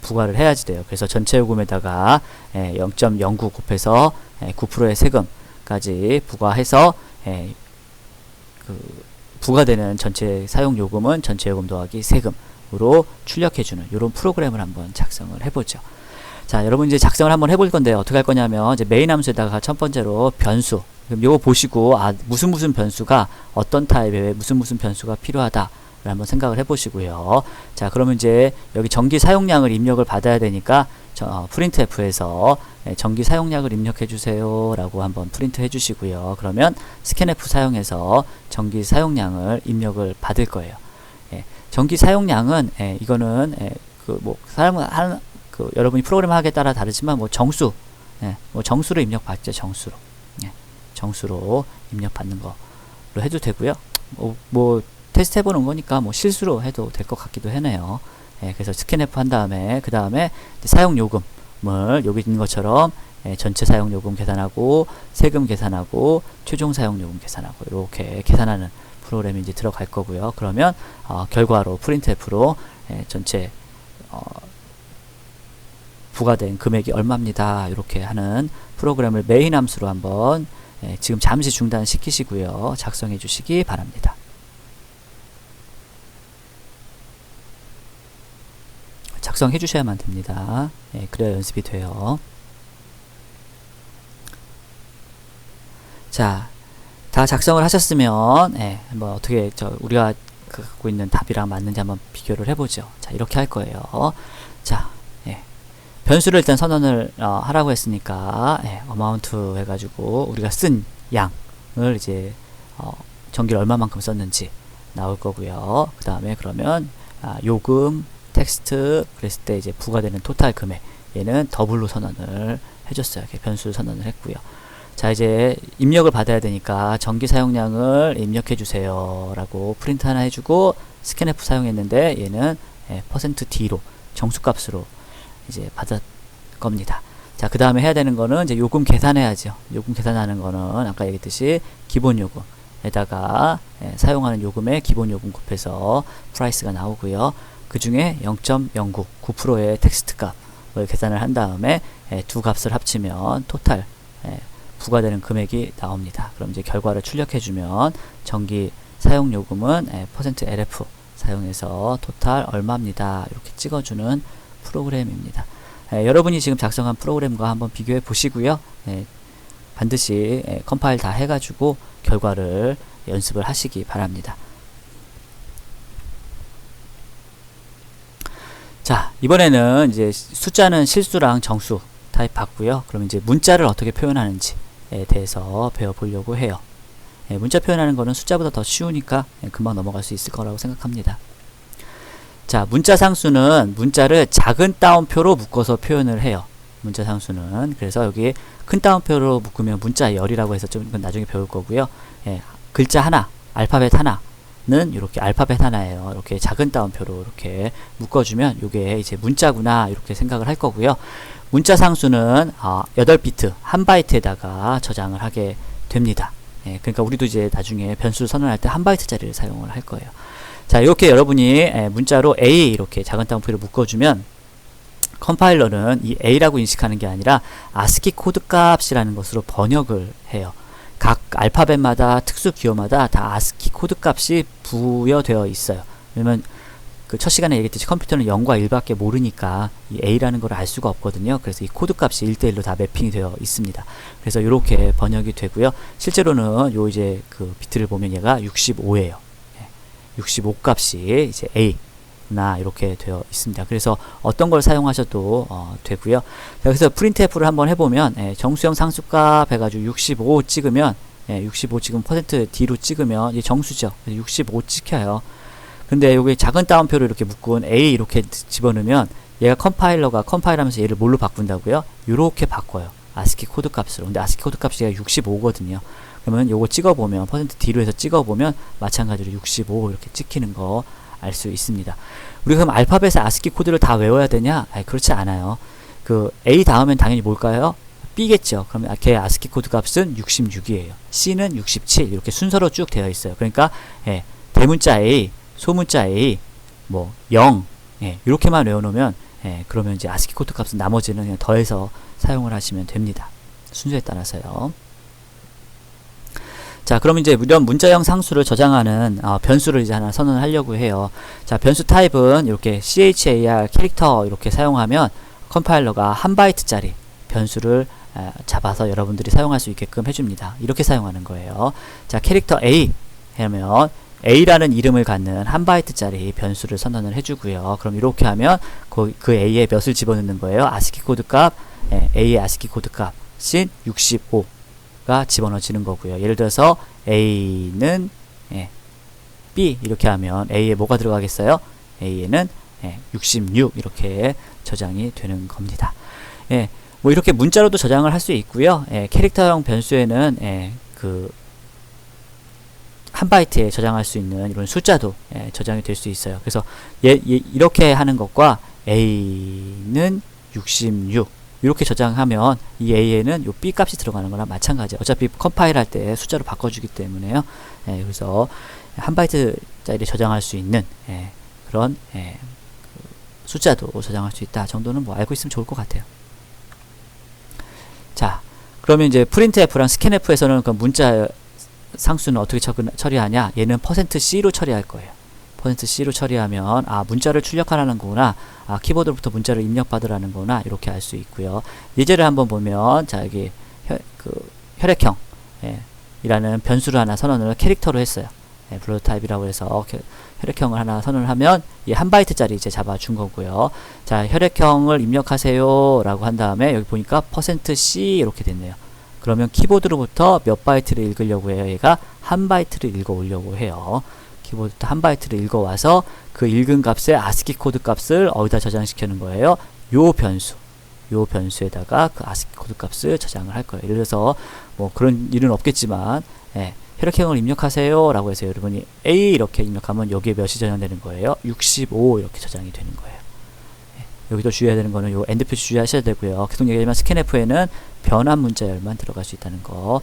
부과를 해야지 돼요. 그래서 전체 요금에다가 0.09 곱해서 9%의 세금까지 부과해서 부과되는 전체 사용 요금은 전체 요금 더하기 세금으로 출력해주는 이런 프로그램을 한번 작성을 해보죠. 자, 여러분 이제 작성을 한번 해볼 건데요. 어떻게 할 거냐면, 이제 메인 함수에다가 첫 번째로 변수, 그럼 요거 보시고 무슨 변수가 어떤 타입의 무슨 변수가 필요하다 를 한번 생각을 해보시고요. 자, 그러면 이제 여기 전기 사용량을 입력을 받아야 되니까 프린트F에서 전기 사용량을 입력해 주세요 라고 한번 프린트 해 주시고요. 그러면 스캔F 사용해서 전기 사용량을 입력을 받을 거예요. 전기 사용량은 이거는 여러분이 프로그램 하기에 따라 다르지만 정수로 입력받죠. 정수로 입력받는 걸로 해도 되고요. 테스트 해보는 거니까 실수로 해도 될 것 같기도 하네요. 그래서 스캔F 한 다음에 그 다음에 사용 요금을 여기 있는 것처럼 전체 사용 요금 계산하고 세금 계산하고 최종 사용 요금 계산하고 이렇게 계산하는 프로그램이 이제 들어갈 거고요. 그러면 결과로 프린트F로 전체 부과된 금액이 얼마입니다. 이렇게 하는 프로그램을 메인 함수로 한번 지금 잠시 중단시키시고요. 작성해 주시기 바랍니다. 작성해 주셔야만 됩니다. 그래야 연습이 돼요. 자, 다 작성을 하셨으면 한번 어떻게 우리가 갖고 있는 답이랑 맞는지 한번 비교를 해보죠. 자, 이렇게 할 거예요. 자, 변수를 일단 선언을 하라고 했으니까 어마운트 해가지고 우리가 쓴 양을 이제 전기를 얼마만큼 썼는지 나올 거고요. 그 다음에 그러면 요금 텍스트 그랬을 때 이제 부과되는 토탈 금액, 얘는 더블로 선언을 해줬어요. 이렇게 변수 선언을 했고요. 자, 이제 입력을 받아야 되니까 전기 사용량을 입력해 주세요 라고 프린트 하나 해주고 스캔F 사용했는데 얘는 %D로 정수값으로 이제 받을 겁니다. 자, 그 다음에 해야 되는 거는 이제 요금 계산해야죠. 요금 계산하는 거는 아까 얘기했듯이 기본 요금에다가 사용하는 요금의 기본 요금 곱해서 프라이스가 나오고요. 그 중에 0.09, 9%의 텍스트 값을 계산을 한 다음에 두 값을 합치면 토탈 부과되는 금액이 나옵니다. 그럼 이제 결과를 출력해주면 전기 사용요금은 %LF 사용해서 토탈 얼마입니다. 이렇게 찍어주는 프로그램입니다. 여러분이 지금 작성한 프로그램과 한번 비교해 보시고요. 반드시 컴파일 다 해가지고 결과를 연습을 하시기 바랍니다. 자, 이번에는 이제 숫자는 실수랑 정수 타입 봤고요. 그럼 이제 문자를 어떻게 표현하는지에 대해서 배워보려고 해요. 문자 표현하는 거는 숫자보다 더 쉬우니까 금방 넘어갈 수 있을 거라고 생각합니다. 자, 문자 상수는 문자를 작은 따옴표로 묶어서 표현을 해요. 문자 상수는. 그래서 여기 큰 따옴표로 묶으면 문자 열이라고 해서 좀 이건 나중에 배울 거고요. 글자 하나, 알파벳 하나 이렇게 알파벳 하나예요. 이렇게 작은 따옴표로 이렇게 묶어주면 이게 이제 문자구나 이렇게 생각을 할 거고요. 문자 상수는 8비트 1바이트에다가 저장을 하게 됩니다. 예, 그러니까 우리도 이제 나중에 변수를 선언할 때 1바이트짜리를 사용을 할 거예요. 자, 이렇게 여러분이 문자로 A 이렇게 작은 따옴표로 묶어주면 컴파일러는 이 A라고 인식하는 게 아니라 ASCII 코드 값이라는 것으로 번역을 해요. 각 알파벳마다 특수 기호마다 다 ASCII 코드 값이 부여되어 있어요. 왜냐면 그 첫 시간에 얘기했듯이 컴퓨터는 0과 1밖에 모르니까 이 A라는 걸 알 수가 없거든요. 그래서 이 코드 값이 1대1로 다 매핑이 되어 있습니다. 그래서 이렇게 번역이 되고요. 실제로는 요 이제 그 비트를 보면 얘가 65예요. 65 값이 이제 A나 이렇게 되어 있습니다. 그래서 어떤 걸 사용하셔도 되고요. 자, 그래서 프린트F를 한번 해보면 정수형 상수값 해가지고 65 찍으면 65 지금 %D로 찍으면 이게 정수죠. 65 찍혀요. 근데 여기 작은 따옴표로 이렇게 묶은 A 이렇게 집어넣으면 얘가 컴파일러가 컴파일하면서 얘를 뭘로 바꾼다고요? 이렇게 바꿔요. ASCII 코드 값으로. 근데 ASCII 코드 값이 65거든요. 그러면 요거 찍어보면 %D로 해서 찍어보면 마찬가지로 65 이렇게 찍히는 거 알 수 있습니다. 우리가 그럼 알파벳의 ASCII 코드를 다 외워야 되냐? 그렇지 않아요. 그 A 다음엔 당연히 뭘까요? B겠죠. 그러면 걔 ASCII 코드 값은 66이에요. C는 67 이렇게 순서로 쭉 되어 있어요. 그러니까 대문자 A, 소문자 A, 뭐 0 이렇게만 외워놓으면 그러면 이제 ASCII 코드 값은 나머지는 그냥 더해서 사용을 하시면 됩니다. 순서에 따라서요. 자, 그럼 이제 이런 문자형 상수를 저장하는 변수를 이제 하나 선언을 하려고 해요. 자, 변수 타입은 이렇게 char 캐릭터 이렇게 사용하면 컴파일러가 1바이트짜리 변수를 잡아서 여러분들이 사용할 수 있게끔 해줍니다. 이렇게 사용하는 거예요. 자, 캐릭터 A 하면 A라는 이름을 갖는 1바이트짜리 변수를 선언을 해주고요. 그럼 이렇게 하면 그 A에 몇을 집어넣는 거예요? ASCII 코드 값, A의 ASCII 코드 값인 65가 집어넣어지는 거고요. 예를 들어서 A는 B 이렇게 하면 A에 뭐가 들어가겠어요? A에는 66 이렇게 저장이 되는 겁니다. 뭐 이렇게 문자로도 저장을 할 수 있고요. 캐릭터형 변수에는 그 1바이트에 저장할 수 있는 이런 숫자도 저장이 될 수 있어요. 그래서 이렇게 하는 것과 A는 66 이렇게 저장하면 이 A에는 요 B 값이 들어가는 거랑 마찬가지예요. 어차피 컴파일 할 때 숫자로 바꿔주기 때문에요. 그래서 1바이트짜리 저장할 수 있는 그런 숫자도 저장할 수 있다 정도는 뭐 알고 있으면 좋을 것 같아요. 자, 그러면 이제 printf랑 scanf에서는 그 문자 상수는 어떻게 처리하냐? 얘는 %C로 처리할 거예요. %C로 처리하면 문자를 출력하라는 거구나. 키보드로부터 문자를 입력받으라는 거구나. 이렇게 알 수 있고요. 예제를 한번 보면 자, 여기 혈액형 이라는 변수를 하나 선언을 캐릭터로 했어요. 블러드 타입이라고 해서 혈액형을 하나 선언을 하면 이 1바이트짜리 이제 잡아준 거고요. 자, 혈액형을 입력하세요 라고 한 다음에 여기 보니까 %C 이렇게 됐네요. 그러면 키보드로부터 몇 바이트를 읽으려고 해요? 얘가 1바이트를 읽어 오려고 해요. 키보드부터 1바이트를 읽어 와서 그 읽은 값의 ASCII 코드 값을 어디다 저장시키는 거예요? 요 변수에다가 그 ASCII 코드 값을 저장을 할 거예요. 예를 들어서 뭐 그런 일은 없겠지만 혈액형을 입력하세요 라고 해서 여러분이 A 이렇게 입력하면 여기에 몇이 저장되는 거예요? 65 이렇게 저장이 되는 거예요. 여기도 주의해야 되는 거는 요 엔드 표시 주의하셔야 되고요. 계속 얘기하지만 scanf에는 변환 문자열만 들어갈 수 있다는 거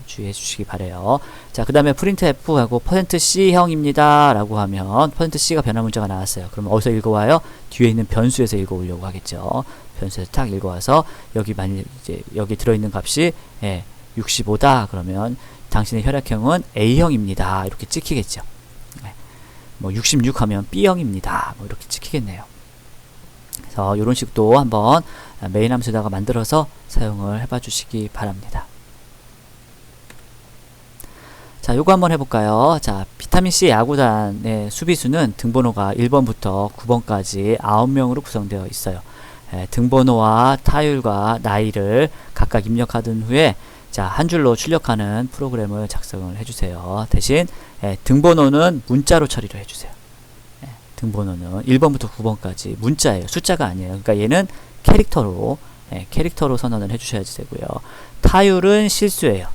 주의해 주시기 바래요. 자, 그 다음에 printf하고 %C형입니다 라고 하면 %C가 변환 문자가 나왔어요. 그럼 어디서 읽어와요? 뒤에 있는 변수에서 읽어오려고 하겠죠. 변수에서 딱 읽어와서 여기 만약 이제 여기 들어있는 값이 65다 그러면 당신의 혈액형은 A형입니다 이렇게 찍히겠죠. 뭐 66 하면 B형입니다 뭐 이렇게 찍히겠네요. 그래서 이런 식도 한번 메인 함수에다가 만들어서 사용을 해봐 주시기 바랍니다. 자, 요거 한번 해볼까요? 자, 비타민C 야구단의 수비수는 등번호가 1번부터 9번까지 9명으로 구성되어 있어요. 등번호와 타율과 나이를 각각 입력하던 후에 자, 한 줄로 출력하는 프로그램을 작성을 해주세요. 대신 등번호는 문자로 처리를 해주세요. 등번호는 1번부터 9번까지 문자예요. 숫자가 아니에요. 그러니까 얘는 캐릭터로 선언을 해주셔야 되고요. 타율은 실수예요.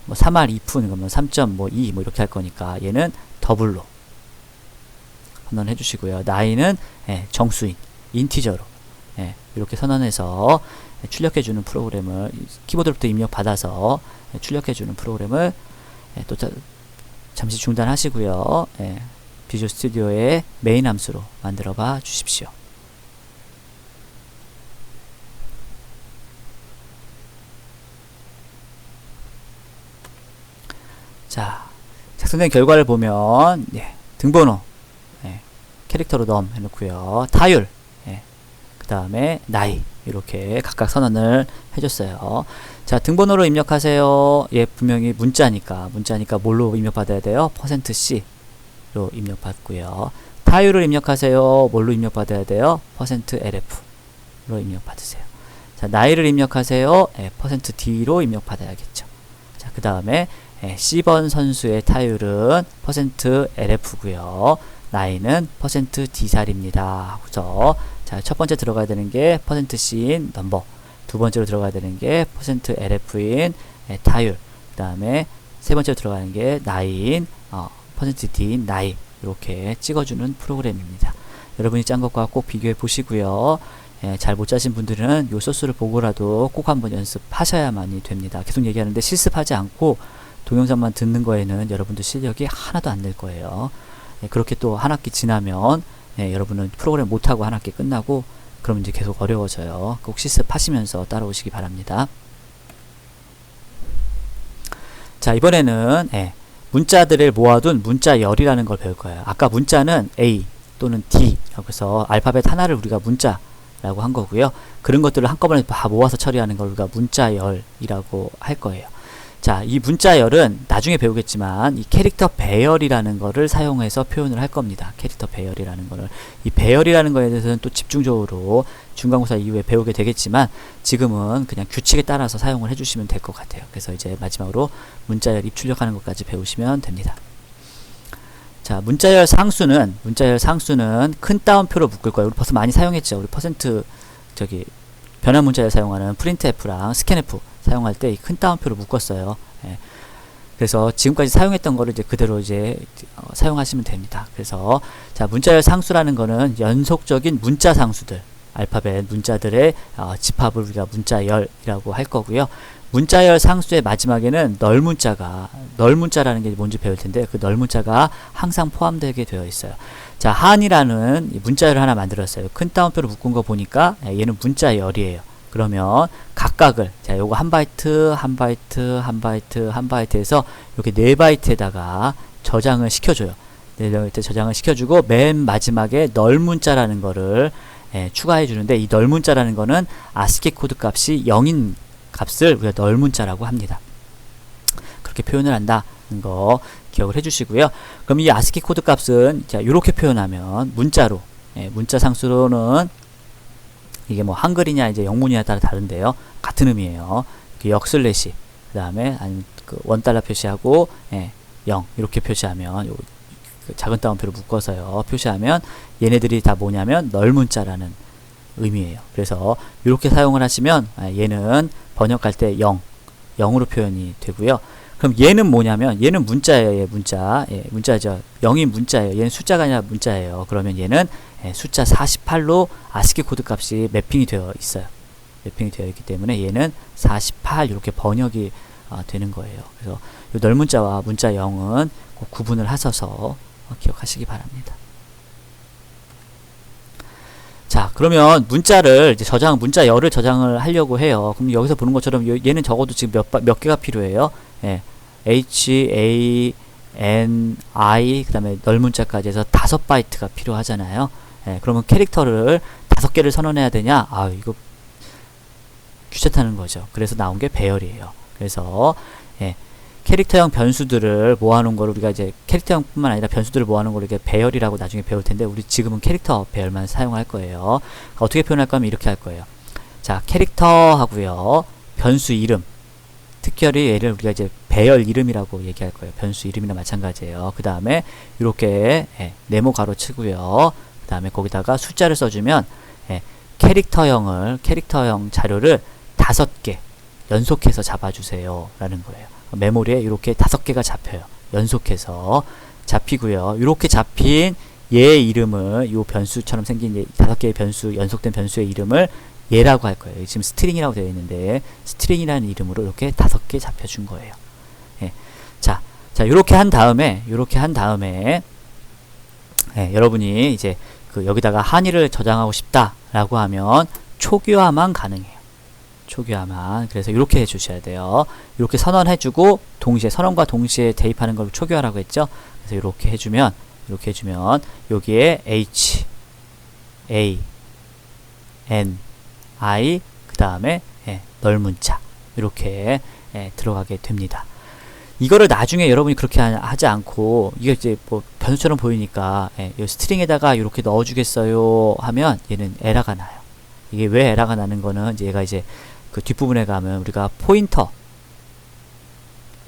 뭐 3할 2푼, 그러면 3.2 뭐 이렇게 할 거니까 얘는 더블로 선언해 주시고요. 나이는 정수인, 인티저로 이렇게 선언해서 출력해 주는 프로그램을 키보드로부터 입력 받아서 출력해 주는 프로그램을 또 잠시 중단하시고요. 비주얼 스튜디오의 메인 함수로 만들어 봐 주십시오. 자, 작성된 결과를 보면 등번호 캐릭터로 넘 해놓고요. 타율, 그 다음에 나이 이렇게 각각 선언을 해줬어요. 자, 등번호로 입력하세요. 분명히 문자니까 뭘로 입력받아야 돼요? %C로 입력받고요. 타율을 입력하세요. 뭘로 입력받아야 돼요? %LF로 입력받으세요. 자, 나이를 입력하세요. %D로 입력받아야겠죠. 자, 그 다음에 C번 선수의 타율은 %LF고요. 나이는 %D살입니다. 그래서 자, 첫 번째 들어가야 되는 게 %C인 넘버, 두 번째로 들어가야 되는 게 %LF인 타율, 그 다음에 세 번째로 들어가는 게 나이인 %D인 나이, 이렇게 찍어주는 프로그램입니다. 여러분이 짠 것과 꼭 비교해 보시고요. 잘 못 짜신 분들은 요 소스를 보고라도 꼭 한번 연습하셔야만이 됩니다. 계속 얘기하는데 실습하지 않고 동영상만 듣는 거에는 여러분들 실력이 하나도 안 늘 거예요. 그렇게 또 한 학기 지나면 여러분은 프로그램 못하고 한 학기 끝나고 그럼 이제 계속 어려워져요. 꼭 실습하시면서 따라오시기 바랍니다. 자, 이번에는 문자들을 모아둔 문자열이라는 걸 배울 거예요. 아까 문자는 A 또는 D라고 해서 알파벳 하나를 우리가 문자라고 한 거고요. 그런 것들을 한꺼번에 다 모아서 처리하는 걸 우리가 문자열이라고 할 거예요. 자, 이 문자열은 나중에 배우겠지만 이 캐릭터 배열이라는 거를 사용해서 표현을 할 겁니다. 캐릭터 배열이라는 거를. 이 배열이라는 거에 대해서는 또 집중적으로 중간고사 이후에 배우게 되겠지만 지금은 그냥 규칙에 따라서 사용을 해주시면 될 것 같아요. 그래서 이제 마지막으로 문자열 입출력하는 것까지 배우시면 됩니다. 자, 문자열 상수는 큰 따옴표로 묶을 거예요. 우리 벌써 많이 사용했죠. 우리 변환 문자열 사용하는 printf랑 scanf 사용할 때 이 큰 따옴표로 묶었어요. 그래서 지금까지 사용했던 거를 이제 그대로 사용하시면 됩니다. 그래서 자, 문자열 상수라는 거는 연속적인 문자 상수들, 알파벳 문자들의 집합을 우리가 문자열이라고 할 거고요. 문자열 상수의 마지막에는 널문자라는 게 뭔지 배울 텐데 그 널문자가 항상 포함되게 되어 있어요. 자, 한이라는 문자열을 하나 만들었어요. 큰 따옴표로 묶은 거 보니까 얘는 문자열이에요. 그러면 각각을 요거 1바이트, 1바이트, 1바이트, 1바이트에서 이렇게 4바이트에다가 저장을 시켜줘요. 4바이트 저장을 시켜주고 맨 마지막에 널문자라는 거를 추가해 주는데 이 널문자라는 거는 아스키 코드 값이 0인 값을 우리가 널문자라고 합니다. 그렇게 표현을 한다는 거 기억을 해주시고요. 그럼 이 아스키 코드 값은 이렇게 표현하면 문자로, 문자 상수로는 이게 뭐 한글이냐 이제 영문이냐에 따라 다른데요. 같은 의미예요. 역슬래시 그 다음에 아니면 $1 표시하고 0 이렇게 표시하면 요 작은 따옴표로 묶어서요 표시하면 얘네들이 다 뭐냐면 널문자라는 의미예요. 그래서 이렇게 사용을 하시면 얘는 번역할 때 0으로 표현이 되고요. 그럼 얘는 뭐냐면 얘는 문자예요. 문자죠. 0인 문자예요. 얘는 숫자가 아니라 문자예요. 그러면 얘는 숫자 48로 아스키 코드 값이 매핑이 되어 있어요. 매핑이 되어 있기 때문에 얘는 48 이렇게 번역이 되는 거예요. 그래서 이 널문자와 문자 0은 꼭 구분을 하셔서 기억하시기 바랍니다. 자, 그러면 문자열을 저장을 하려고 해요. 그럼 여기서 보는 것처럼 얘는 적어도 지금 몇 개가 필요해요? HANI 그 다음에 널문자까지 해서 5바이트가 필요하잖아요. 그러면 캐릭터를 5개를 선언해야 되냐? 이거 귀찮다는 거죠. 그래서 나온 게 배열이에요. 그래서 캐릭터형 변수들을 모아놓은 거를 우리가 이제 캐릭터형뿐만 아니라 변수들을 모아놓은 거를 이렇게 배열이라고 나중에 배울 텐데 우리 지금은 캐릭터 배열만 사용할 거예요. 어떻게 표현할 거면 이렇게 할 거예요. 자, 캐릭터 하고요. 변수 이름. 특별히 얘를 우리가 이제 배열 이름이라고 얘기할 거예요. 변수 이름이나 마찬가지예요. 그 다음에 이렇게 네모 가로 치고요. 그 다음에 거기다가 숫자를 써주면 캐릭터형 자료를 5개 연속해서 잡아주세요 라는 거예요. 메모리에 이렇게 5개가 잡혀요. 연속해서 잡히고요. 이렇게 잡힌 얘의 이름을 요 변수처럼 생긴 5개의 변수, 연속된 변수의 이름을 얘라고 할 거예요. 지금 스트링이라고 되어 있는데 스트링이라는 이름으로 이렇게 5개 잡혀준 거예요. 예. 자, 이렇게 한 다음에 예, 여러분이 이제 그 여기다가 한의를 저장하고 싶다라고 하면 초기화만 가능해요. 초기화만. 그래서 이렇게 해주셔야 돼요. 이렇게 선언해주고 동시에 선언과 동시에 대입하는 걸 초기화라고 했죠. 그래서 이렇게 해주면 여기에 H, A, N, I 그 다음에 널 문자 이렇게 들어가게 됩니다. 이거를 나중에 여러분이 그렇게 하지 않고 이게 이제 뭐 변수처럼 보이니까 이 스트링에다가 이렇게 넣어주겠어요 하면 얘는 에러가 나요. 이게 왜 에러가 나는 거는 이제 얘가 이제 그 뒷부분에 가면 우리가 포인터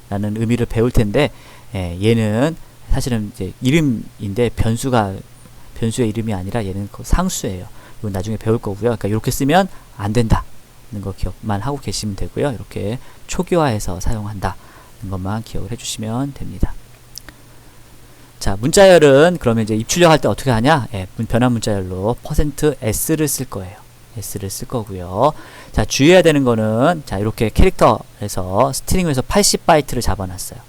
라는 의미를 배울 텐데 얘는 사실은 이제 이름인데 변수의 이름이 아니라 얘는 그 상수예요. 이건 나중에 배울 거고요. 그러니까 이렇게 쓰면 안 된다는 거 기억만 하고 계시면 되고요. 이렇게 초기화해서 사용한다. 것만 기억을 해주시면 됩니다. 자, 문자열은 그러면 이제 입출력할 때 어떻게 하냐? 변환 문자열로 %s를 쓸 거예요. s를 쓸 거고요. 자, 주의해야 되는 거는 자, 이렇게 캐릭터에서 스트링에서 80바이트를 잡아놨어요.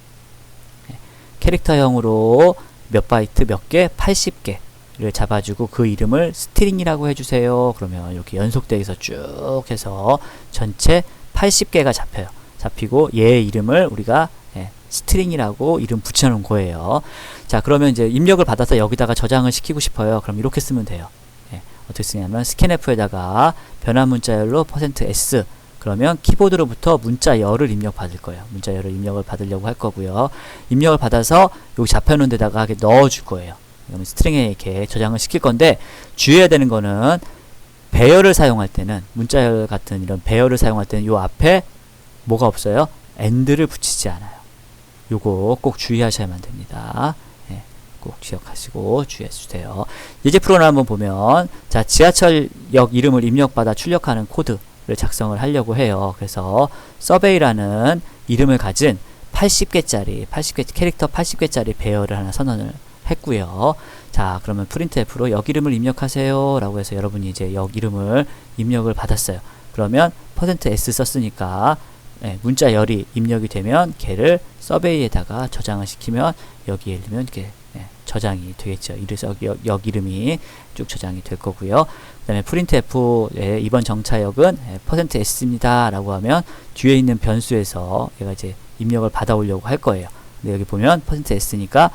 캐릭터형으로 몇 바이트 몇 개? 80개를 잡아주고 그 이름을 스트링이라고 해주세요. 그러면 이렇게 연속되어서 쭉 해서 전체 80개가 잡혀요. 잡히고 얘의 이름을 우리가 스트링이라고 이름 붙여놓은 거예요. 자, 그러면 이제 입력을 받아서 여기다가 저장을 시키고 싶어요. 그럼 이렇게 쓰면 돼요. 어떻게 쓰냐면 scanf에다가 변환 문자열로 %s 그러면 키보드로부터 문자열을 입력받을 거예요. 문자열을 입력을 받으려고 할 거고요. 입력을 받아서 여기 잡혀놓은 데다가 이렇게 넣어줄 거예요. 그러면 스트링에 이렇게 저장을 시킬 건데 주의해야 되는 거는 배열을 사용할 때는 문자열 같은 이런 배열을 사용할 때는 요 앞에 뭐가 없어요? AND를 붙이지 않아요. 요거 꼭 주의하셔야만 됩니다. 꼭 기억하시고 주의해주세요. 예제 프로그램 한번 보면 자, 지하철역 이름을 입력받아 출력하는 코드를 작성을 하려고 해요. 그래서 서베이라는 이름을 가진 80개짜리 캐릭터 80개짜리 배열을 하나 선언을 했고요. 자, 그러면 printf로 역 이름을 입력하세요 라고 해서 여러분이 이제 역 이름을 입력을 받았어요. 그러면 %s 썼으니까 문자열이 입력이 되면 걔를 서베이에다가 저장을 시키면 여기에 넣으면 이렇게 저장이 되겠죠. 이래서 역 이름이 쭉 저장이 될 거고요. 그 다음에 printf의 이번 정차역은 %s입니다 라고 하면 뒤에 있는 변수에서 얘가 이제 입력을 받아오려고 할 거예요. 근데 여기 보면 %s니까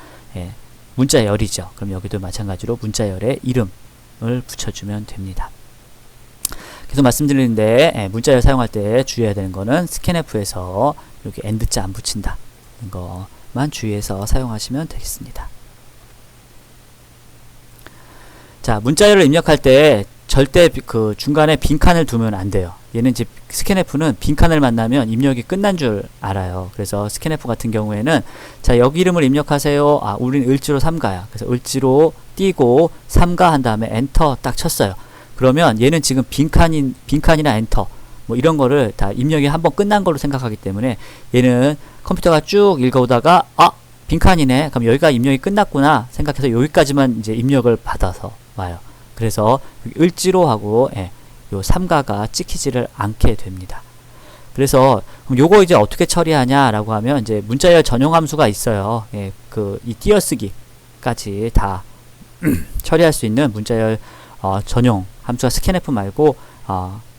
문자열이죠. 그럼 여기도 마찬가지로 문자열의 이름을 붙여주면 됩니다. 계속 말씀드리는데 문자열 사용할 때 주의해야 되는 거는 scanf에서 이렇게 AND자 안 붙인다 것만 주의해서 사용하시면 되겠습니다. 자, 문자열을 입력할 때 절대 그 중간에 빈칸을 두면 안 돼요. 얘는 이제 scanf는 빈칸을 만나면 입력이 끝난 줄 알아요. 그래서 scanf 같은 경우에는 자, 여기 이름을 입력하세요. 아, 우린 을지로 3가야. 그래서 을지로 띄고 3가 한 다음에 엔터 딱 쳤어요. 그러면 얘는 지금 빈칸이나 엔터 뭐 이런 거를 다 입력이 한번 끝난 걸로 생각하기 때문에 얘는 컴퓨터가 쭉 읽어오다가 아, 빈칸이네. 그럼 여기가 입력이 끝났구나 생각해서 여기까지만 이제 입력을 받아서 와요. 그래서 을지로 하고 요 3가가 찍히지를 않게 됩니다. 그래서 그럼 요거 이제 어떻게 처리하냐라고 하면 이제 문자열 전용 함수가 있어요. 이 띄어쓰기까지 다 처리할 수 있는 문자열 전용 함수가 scanf 말고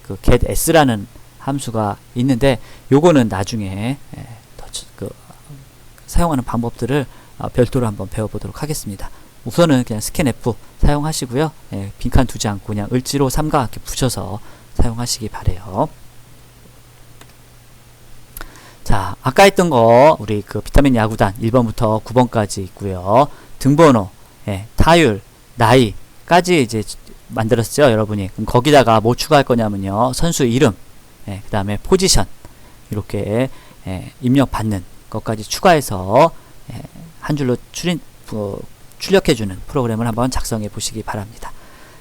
그 getS라는 함수가 있는데 요거는 나중에 사용하는 방법들을 별도로 한번 배워보도록 하겠습니다. 우선은 그냥 scanf 사용하시고요. 빈칸 두지 않고 그냥 을지로 3가 이렇게 붙여서 사용하시기 바래요. 자, 아까 했던 거 우리 그 비타민 야구단 1번부터 9번까지 있고요. 등번호, 타율, 나이까지 이제 만들었죠, 여러분이. 그럼 거기다가 뭐 추가할 거냐면요. 선수 이름, 그 다음에 포지션 이렇게 입력받는 것까지 추가해서 한 줄로 출력해주는 프로그램을 한번 작성해 보시기 바랍니다.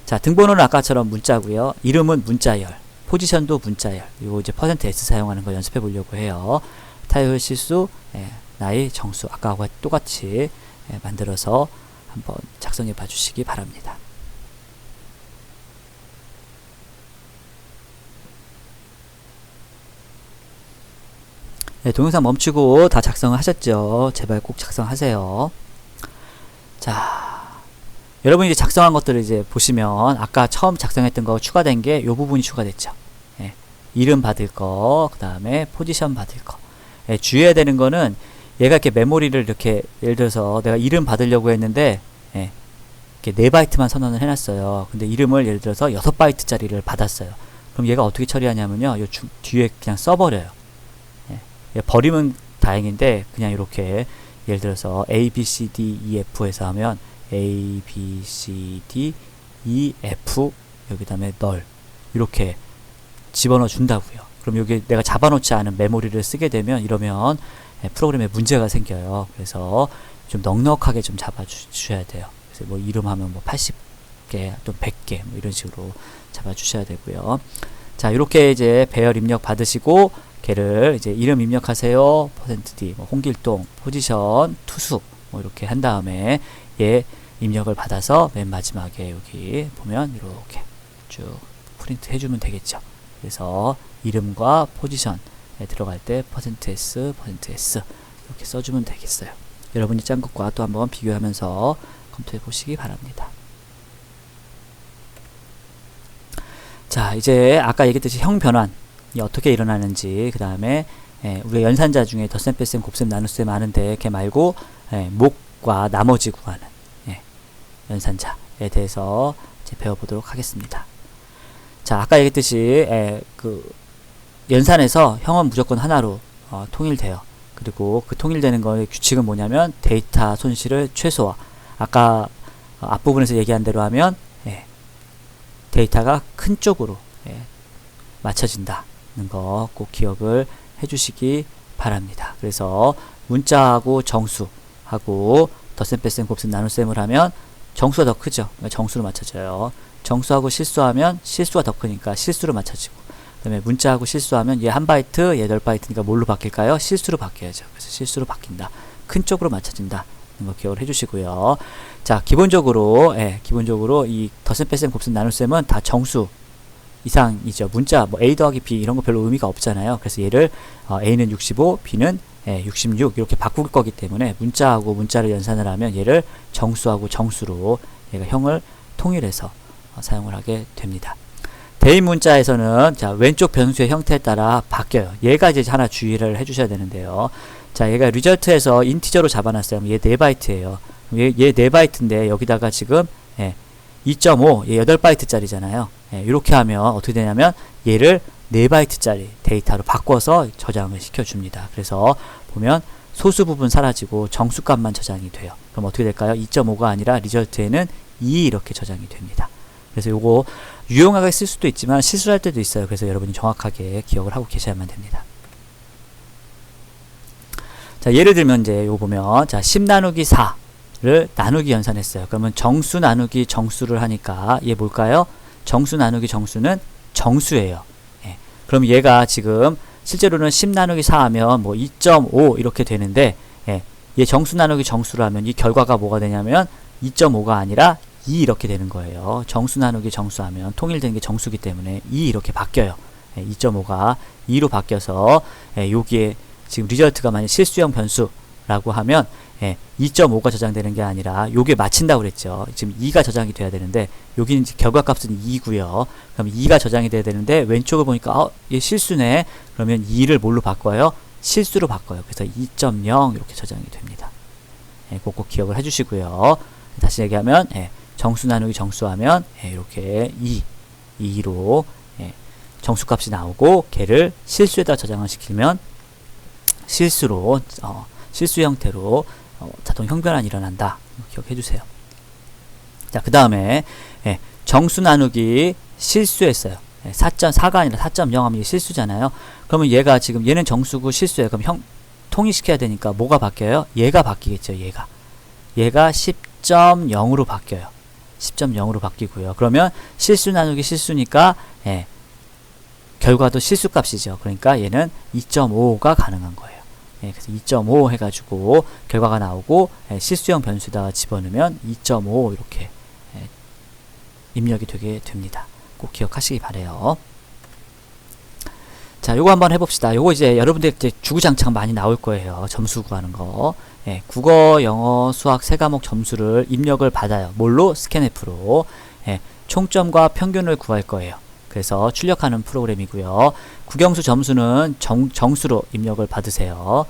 자, 등번호는 아까처럼 문자고요. 이름은 문자열, 포지션도 문자열. 이거 이제 %s 사용하는 거 연습해 보려고 해요. 타율 실수, 나이 정수 아까와 똑같이 만들어서 한번 작성해 봐 주시기 바랍니다. 동영상 멈추고 다 작성을 하셨죠? 제발 꼭 작성하세요. 자, 여러분이 이제 작성한 것들을 이제 보시면 아까 처음 작성했던 거 추가된 게 이 부분이 추가됐죠. 이름 받을 거, 그 다음에 포지션 받을 거. 주의해야 되는 거는 얘가 이렇게 메모리를 이렇게 예를 들어서 내가 이름 받으려고 했는데 이렇게 4바이트만 선언을 해놨어요. 근데 이름을 예를 들어서 6바이트짜리를 받았어요. 그럼 얘가 어떻게 처리하냐면요. 요 뒤에 그냥 써버려요. 버리면 다행인데 그냥 이렇게 예를 들어서 A, B, C, D, E, F 해서 하면 A, B, C, D, E, F 여기 다음에 널 이렇게 집어넣어 준다고요. 그럼 여기 내가 잡아놓지 않은 메모리를 쓰게 되면 이러면 프로그램에 문제가 생겨요. 그래서 좀 넉넉하게 좀 잡아주셔야 돼요. 그래서 뭐 이름 하면 뭐 80개 또 100개 뭐 이런 식으로 잡아주셔야 되고요. 자, 이렇게 이제 배열 입력 받으시고 걔를 이제 이름 입력하세요. %D, 뭐 홍길동, 포지션, 투수 뭐 이렇게 한 다음에 얘 입력을 받아서 맨 마지막에 여기 보면 이렇게 쭉 프린트 해주면 되겠죠. 그래서 이름과 포지션에 들어갈 때 %S, %S 이렇게 써주면 되겠어요. 여러분이 짠 것과 또 한번 비교하면서 검토해 보시기 바랍니다. 자, 이제 아까 얘기했듯이 형 변환이 어떻게 일어나는지, 그 다음에 우리가 연산자 중에 덧셈, 뺄셈, 곱셈, 나눗셈 하는데 걔 말고 목과 나머지 구하는 연산자에 대해서 이제 배워보도록 하겠습니다. 자, 아까 얘기했듯이 그 연산에서 형은 무조건 하나로 통일돼요. 그리고 그 통일되는 거의 규칙은 뭐냐면 데이터 손실을 최소화. 아까 앞부분에서 얘기한 대로 하면 데이터가 큰 쪽으로 맞춰진다는 거 꼭 기억을 해주시기 바랍니다. 그래서 문자하고 정수하고 덧셈, 뺄셈, 곱셈, 나눗셈을 하면 정수가 더 크죠. 그러니까 정수로 맞춰져요. 정수하고 실수하면 실수가 더 크니까 실수로 맞춰지고, 그 다음에 문자하고 실수하면 얘 1바이트, 얘 8바이트니까 뭘로 바뀔까요? 실수로 바뀌어야죠. 그래서 실수로 바뀐다. 큰 쪽으로 맞춰진다. 거 기억을 해주시고요. 자, 기본적으로 이 덧셈, 뺄셈, 곱셈, 나눗셈은 다 정수 이상이죠. 문자 뭐 A 더하기 B 이런 거 별로 의미가 없잖아요. 그래서 얘를 A는 65, B는 66 이렇게 바꿀 거기 때문에 문자하고 문자를 연산을 하면 얘를 정수하고 정수로 얘가 형을 통일해서 사용을 하게 됩니다. 대입 문자에서는 자, 왼쪽 변수의 형태에 따라 바뀌어요. 얘가 이제 하나 주의를 해주셔야 되는데요. 자, 얘가 리절트에서 인티저로 잡아놨어요. 얘 4바이트예요. 얘 4바이트인데 여기다가 지금 2.5, 얘 8바이트짜리잖아요. 이렇게 하면 어떻게 되냐면 얘를 4바이트짜리 데이터로 바꿔서 저장을 시켜줍니다. 그래서 보면 소수 부분 사라지고 정수값만 저장이 돼요. 그럼 어떻게 될까요? 2.5가 아니라 리절트에는 2 이렇게 저장이 됩니다. 그래서 요거 유용하게 쓸 수도 있지만 실수할 때도 있어요. 그래서 여러분이 정확하게 기억을 하고 계셔야만 됩니다. 자, 예를 들면 이제 요거 보면 자, 10 나누기 4를 나누기 연산했어요. 그러면 정수 나누기 정수를 하니까 얘 뭘까요? 정수 나누기 정수는 정수예요. 그럼 얘가 지금 실제로는 10 나누기 4 하면 뭐 2.5 이렇게 되는데 얘 정수 나누기 정수를 하면 이 결과가 뭐가 되냐면 2.5가 아니라 2 이렇게 되는 거예요. 정수 나누기 정수 하면 통일되는 게 정수기 때문에 2 이렇게 바뀌어요. 2.5가 2로 바뀌어서 여기에 지금 리절트가 만약 실수형 변수라고 하면 2.5가 저장되는 게 아니라 요게 맞힌다고 그랬죠. 지금 2가 저장이 돼야 되는데 여기는 이제 결과값은 2고요. 그럼 2가 저장이 돼야 되는데 왼쪽을 보니까 얘 실수네. 그러면 2를 뭘로 바꿔요? 실수로 바꿔요. 그래서 2.0 이렇게 저장이 됩니다. 꼭 기억을 해주시고요. 다시 얘기하면 정수 나누기 정수하면 이렇게 2로 정수값이 나오고 걔를 실수에다 저장을 시키면 실수로 실수 형태로 자동 형변환이 일어난다. 기억해 주세요. 자, 그 다음에 정수 나누기 실수했어요. 4.4가 아니라 4.0 하면 실수잖아요. 그러면 얘가 지금 얘는 정수고 실수예요. 그럼 통일시켜야 되니까 뭐가 바뀌어요? 얘가 바뀌겠죠. 얘가 10.0으로 바뀌어요. 10.0으로 바뀌고요. 그러면 실수 나누기 실수니까 결과도 실수값이죠. 그러니까 얘는 2.5가 가능한 거예요. 그래서 2.5 해가지고 결과가 나오고 실수형 변수에다가 집어넣으면 2.5 이렇게 입력이 되게 됩니다. 꼭 기억하시기 바래요. 자, 요거 한번 해봅시다. 요거 이제 여러분들 이제 주구장창 많이 나올 거예요. 점수 구하는 거. 국어, 영어, 수학 세 과목 점수를 입력을 받아요. 뭘로? 스캔F로. 총점과 평균을 구할 거예요. 그래서 출력하는 프로그램이고요. 국영수 점수는 정수로 입력을 받으세요.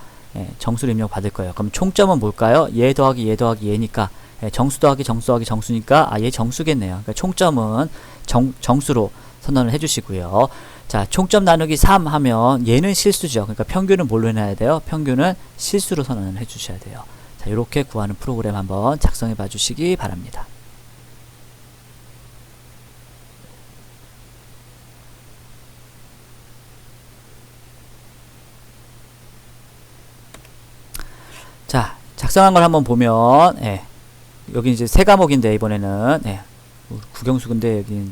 정수로 입력 받을 거예요. 그럼 총점은 뭘까요? 얘 더하기 얘 더하기 얘니까 정수 더하기 정수 더하기 정수니까 얘 정수겠네요. 그러니까 총점은 정수로 선언을 해주시고요. 자, 총점 나누기 3 하면 얘는 실수죠. 그러니까 평균은 뭘로 해놔야 돼요? 평균은 실수로 선언을 해주셔야 돼요. 자, 이렇게 구하는 프로그램 한번 작성해 봐 주시기 바랍니다. 자, 작성한 걸 한번 보면, 여기 이제 세 과목인데, 이번에는, 국영수 근데 여기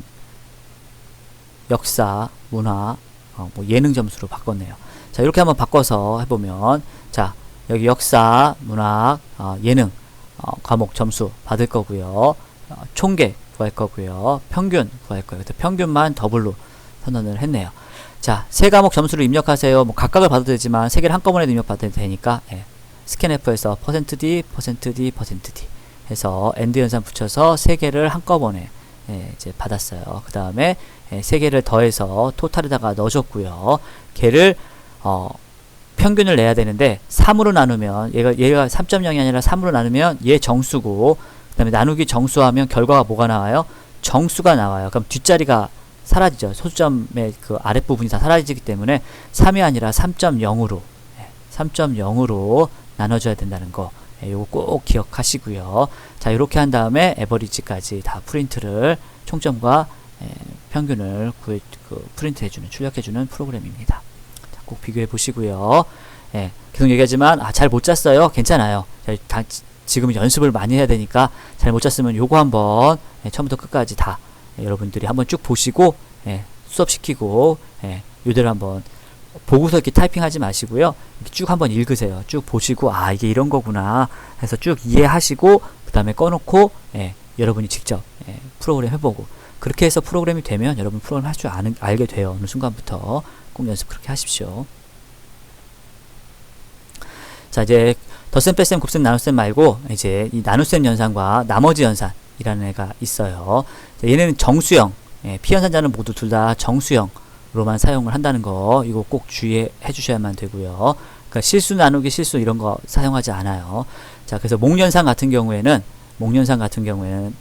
역사, 문화, 뭐 예능 점수로 바꿨네요. 자, 이렇게 한번 바꿔서 해보면, 자, 여기 역사, 문학, 예능, 과목 점수 받을 거고요. 총계 구할 거고요. 평균 구할 거예요. 평균만 더블로 선언을 했네요. 자, 세 과목 점수를 입력하세요. 뭐 각각을 받아도 되지만, 세 개를 한꺼번에 입력받아도 되니까, 스캔F에서 %d, %d, %d 해서 AND 연산 붙여서 세 개를 한꺼번에 이제 받았어요. 그 다음에 세 개를 더해서 토탈에다가 넣어줬고요. 걔를 평균을 내야 되는데 3으로 나누면 얘가 3.0이 아니라 3으로 나누면 얘 정수고, 그 다음에 나누기 정수하면 결과가 뭐가 나와요? 정수가 나와요. 그럼 뒷자리가 사라지죠. 소수점의 그 아랫부분이 다 사라지기 때문에 3이 아니라 3.0으로 3.0으로 나눠줘야 된다는 거, 요거 꼭 기억하시고요. 자, 이렇게 한 다음에 에버리지까지 다 프린트를 총점과 평균을 프린트 해주는, 출력해주는 프로그램입니다. 자, 꼭 비교해 보시고요. 계속 얘기하지만 잘 못 짰어요. 괜찮아요. 자, 지금 연습을 많이 해야 되니까 잘 못 짰으면 요거 한번 처음부터 끝까지 다 여러분들이 한번 쭉 보시고 수업시키고 요대로 한번 보고서 이렇게 타이핑하지 마시고요. 이렇게 쭉 한번 읽으세요. 쭉 보시고 이게 이런 거구나 해서 쭉 이해하시고 그 다음에 꺼놓고 여러분이 직접 프로그램 해보고, 그렇게 해서 프로그램이 되면 여러분 프로그램 할 줄 알게 돼요. 어느 순간부터 꼭 연습 그렇게 하십시오. 자, 이제 덧셈, 뺄셈, 곱셈, 나눗셈 말고 이제 이 나눗셈 연산과 나머지 연산이라는 애가 있어요. 자, 얘는 정수형, 피연산자는 모두 둘 다 정수형 로만 사용을 한다는 거, 이거 꼭 주의해 주셔야만 되고요. 그러니까 실수 나누기 실수 이런 거 사용하지 않아요. 자, 그래서 목연산 같은 경우에는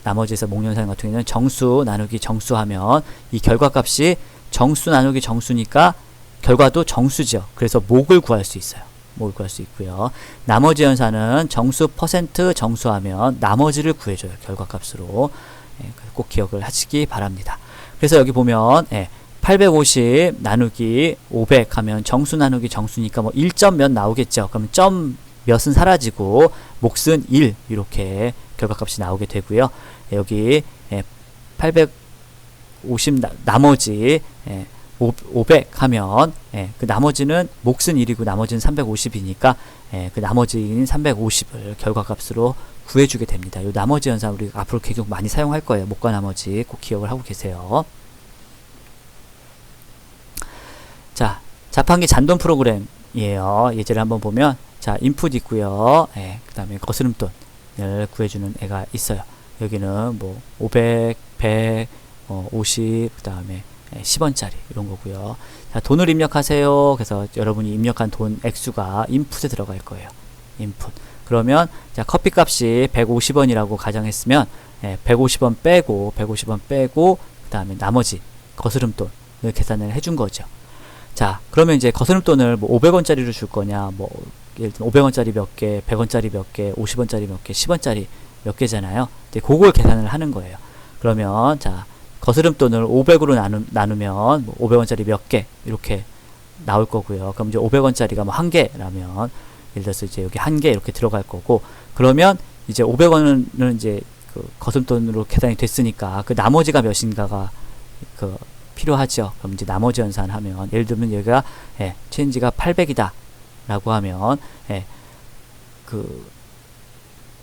나머지에서 목연산 같은 경우에는 정수 나누기 정수하면 이 결과값이 정수 나누기 정수니까 결과도 정수죠. 그래서 목을 구할 수 있어요. 목을 구할 수 있고요. 나머지 연산은 정수 % 정수하면 나머지를 구해줘요. 결과값으로. 꼭 기억을 하시기 바랍니다. 그래서 여기 보면 850 나누기 500 하면 정수 나누기 정수니까 뭐 1점 몇 나오겠죠. 그럼 점 몇은 사라지고 몫은 1 이렇게 결과값이 나오게 되고요. 여기 850 나머지 500 하면 그 나머지는 몫은 1이고 나머지는 350이니까 그 나머지인 350을 결과값으로 구해주게 됩니다. 이 나머지 연산 우리 앞으로 계속 많이 사용할 거예요. 목과 나머지 꼭 기억을 하고 계세요. 자, 자판기 잔돈 프로그램이에요. 예제를 한번 보면, 자, 인풋 있고요. 그 다음에 거스름돈을 구해주는 애가 있어요. 여기는 뭐 500, 100, 50, 그 다음에 10원짜리 이런 거고요. 자, 돈을 입력하세요. 그래서 여러분이 입력한 돈 액수가 인풋에 들어갈 거예요. 인풋. 그러면 자, 커피 값이 150원이라고 가정했으면 150원 빼고 그 다음에 나머지 거스름돈을 계산을 해준 거죠. 자, 그러면 이제 거스름돈을 뭐 500원짜리로 줄 거냐, 뭐 예를 들면 500원짜리 몇 개, 100원짜리 몇 개, 50원짜리 몇 개, 10원짜리 몇 개잖아요. 이제 그걸 계산을 하는 거예요. 그러면 자, 거스름돈을 500으로 나누면 뭐 500원짜리 몇 개 이렇게 나올 거고요. 그럼 이제 500원짜리가 뭐 한 개라면 예를 들어서 이제 여기 한 개 이렇게 들어갈 거고, 그러면 이제 500원은 이제 그 거스름돈으로 계산이 됐으니까 그 나머지가 몇인가가 필요하죠. 그럼 이제 나머지 연산하면 예를 들면 여기가 체인지가 800이다 라고 하면 그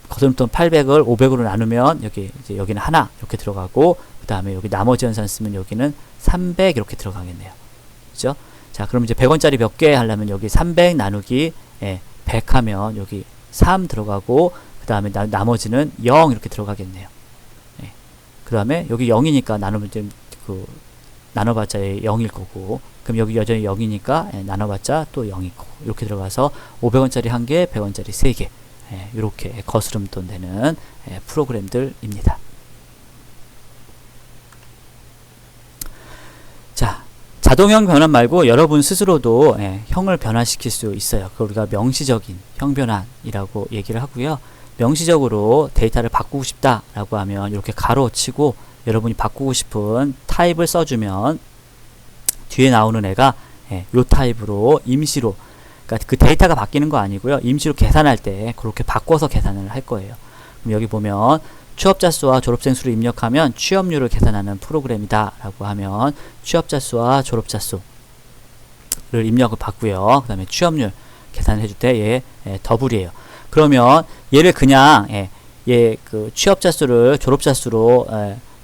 거듭돈 800을 500으로 나누면 여기는 하나 이렇게 들어가고, 그 다음에 여기 나머지 연산 쓰면 여기는 300 이렇게 들어가겠네요. 그죠? 자, 그럼 이제 100원짜리 몇 개 하려면 여기 300 나누기 100 하면 여기 3 들어가고, 그 다음에 나머지는 0 이렇게 들어가겠네요. 그 다음에 여기 0이니까 나누면 좀 나눠봤자 0일 거고, 그럼 여기 여전히 0이니까 나눠봤자 또 0일 거고, 이렇게 들어가서 500원짜리 1개, 100원짜리 3개, 이렇게 거스름돈 되는 프로그램들입니다. 자, 자동형 변환 말고 여러분 스스로도 형을 변화시킬 수 있어요. 그걸 우리가 명시적인 형 변환이라고 얘기를 하고요. 명시적으로 데이터를 바꾸고 싶다라고 하면 이렇게 가로 치고 여러분이 바꾸고 싶은 타입을 써주면 뒤에 나오는 애가 요 타입으로 임시로, 그러니까 그 데이터가 바뀌는 거 아니고요. 임시로 계산할 때 그렇게 바꿔서 계산을 할 거예요. 그럼 여기 보면 취업자 수와 졸업생 수를 입력하면 취업률을 계산하는 프로그램이다 라고 하면 취업자 수와 졸업자 수를 입력을 받고요. 그 다음에 취업률 계산을 해줄 때 얘 더블이에요. 그러면 얘를 그냥 그 취업자 수를 졸업자 수로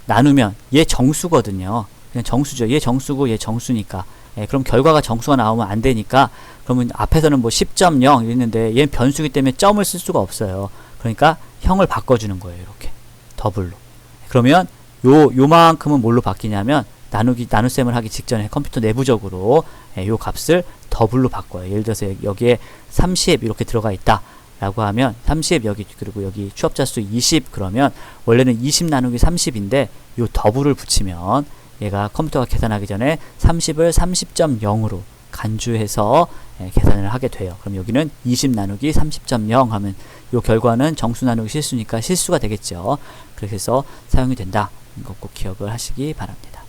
나누면 얘 정수거든요. 그냥 정수죠. 얘 정수고 얘 정수니까. 그럼 결과가 정수가 나오면 안 되니까, 그러면 앞에서는 뭐 10.0 이랬는데 얘는 변수기 때문에 점을 쓸 수가 없어요. 그러니까 형을 바꿔주는 거예요. 이렇게 더블로. 그러면 요만큼은 뭘로 바뀌냐면 나눗셈을 하기 직전에 컴퓨터 내부적으로 요 값을 더블로 바꿔요. 예를 들어서 여기에 30 이렇게 들어가 있다 라고 하면 30 여기, 그리고 여기 취업자 수 20, 그러면 원래는 20 나누기 30인데 요 더블을 붙이면 얘가 컴퓨터가 계산하기 전에 30을 30.0으로 간주해서 계산을 하게 돼요. 그럼 여기는 20 나누기 30.0 하면 요 결과는 정수 나누기 실수니까 실수가 되겠죠. 그래서 사용이 된다. 이거 꼭 기억을 하시기 바랍니다.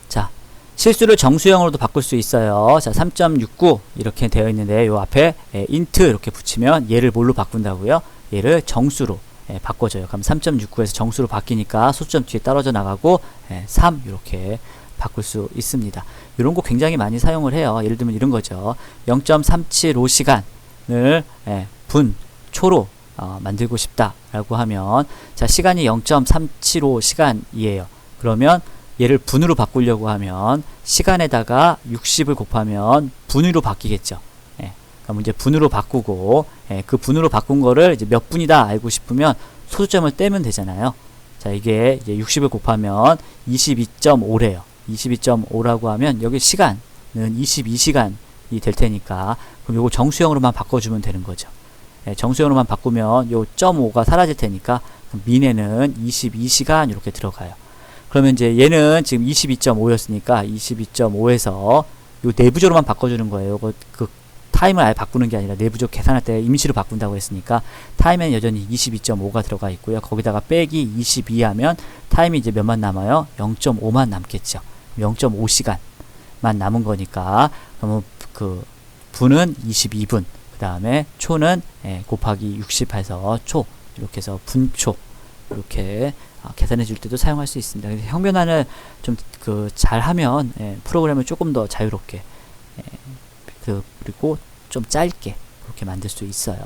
자, 실수를 정수형으로도 바꿀 수 있어요. 자, 3.69 이렇게 되어 있는데 요 앞에 int 이렇게 붙이면 얘를 뭘로 바꾼다고요? 얘를 정수로 바꿔줘요. 그럼 3.69에서 정수로 바뀌니까 소수점 뒤에 떨어져 나가고 3 이렇게 바꿀 수 있습니다. 이런 거 굉장히 많이 사용을 해요. 예를 들면 이런 거죠. 0.375시간을 초로 만들고 싶다 라고 하면, 자, 시간이 0.375시간이에요. 그러면 얘를 분으로 바꾸려고 하면 시간에다가 60을 곱하면 분위로 바뀌겠죠. 그럼 이제 분으로 바꾸고, 그 분으로 바꾼 거를 이제 몇 분이다 알고 싶으면 소수점을 떼면 되잖아요. 자, 이게 이제 60을 곱하면 22.5래요. 22.5라고 하면 여기 시간은 22시간이 될 테니까, 그럼 요거 정수형으로만 바꿔주면 되는 거죠. 정수형으로만 바꾸면 요 0.5가 사라질 테니까 미래는 22시간 이렇게 들어가요. 그러면 이제 얘는 지금 22.5였으니까 22.5에서 요 내부적으로만 바꿔주는 거예요. 요거 그 타임을 아예 바꾸는 게 아니라 내부적 계산할 때 임시로 바꾼다고 했으니까 타임에는 여전히 22.5가 들어가 있고요. 거기다가 빼기 22 하면 타임이 이제 몇만 남아요? 0.5만 남겠죠. 0.5시간만 남은 거니까, 그러면 그 분은 22분, 그 다음에 초는 곱하기 60 해서 초, 이렇게 해서 분초 이렇게 계산해 줄 때도 사용할 수 있습니다. 형 변환을 좀 잘하면 프로그램을 조금 더 자유롭게 그리고 좀 짧게 그렇게 만들 수 있어요.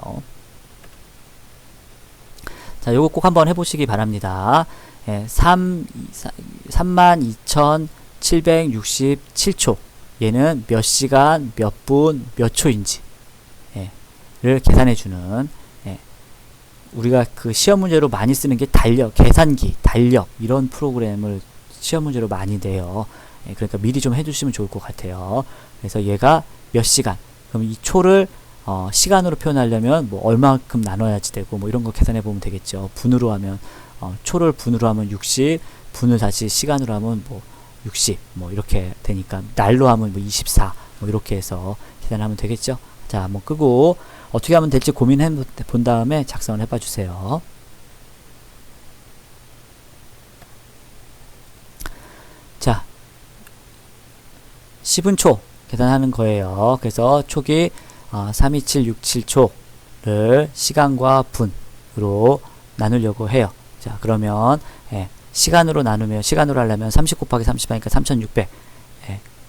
자, 요거 꼭 한번 해보시기 바랍니다. 32,767초. 얘는 몇 시간, 몇 분, 몇 초인지 를 계산해주는, 우리가 그 시험 문제로 많이 쓰는 게 계산기, 달력 이런 프로그램을 시험 문제로 많이 내요. 그러니까 미리 좀 해주시면 좋을 것 같아요. 그래서 얘가 몇 시간, 그럼 이 초를 시간으로 표현하려면 뭐 얼마만큼 나눠야지 되고 뭐 이런 거 계산해 보면 되겠죠. 분으로 하면 초를 분으로 하면 60, 분을 다시 시간으로 하면 뭐 60 뭐 이렇게 되니까, 날로 하면 뭐 24 뭐 이렇게 해서 계산하면 되겠죠. 자, 한번 끄고 어떻게 하면 될지 고민해 본 다음에 작성을 해봐 주세요. 자, 10은 초 계산하는 거예요. 그래서 촉이 32767초를 시간과 분으로 나누려고 해요. 자, 그러면 시간으로 나누면, 시간으로 하려면 30 곱하기 30 하니까 3600,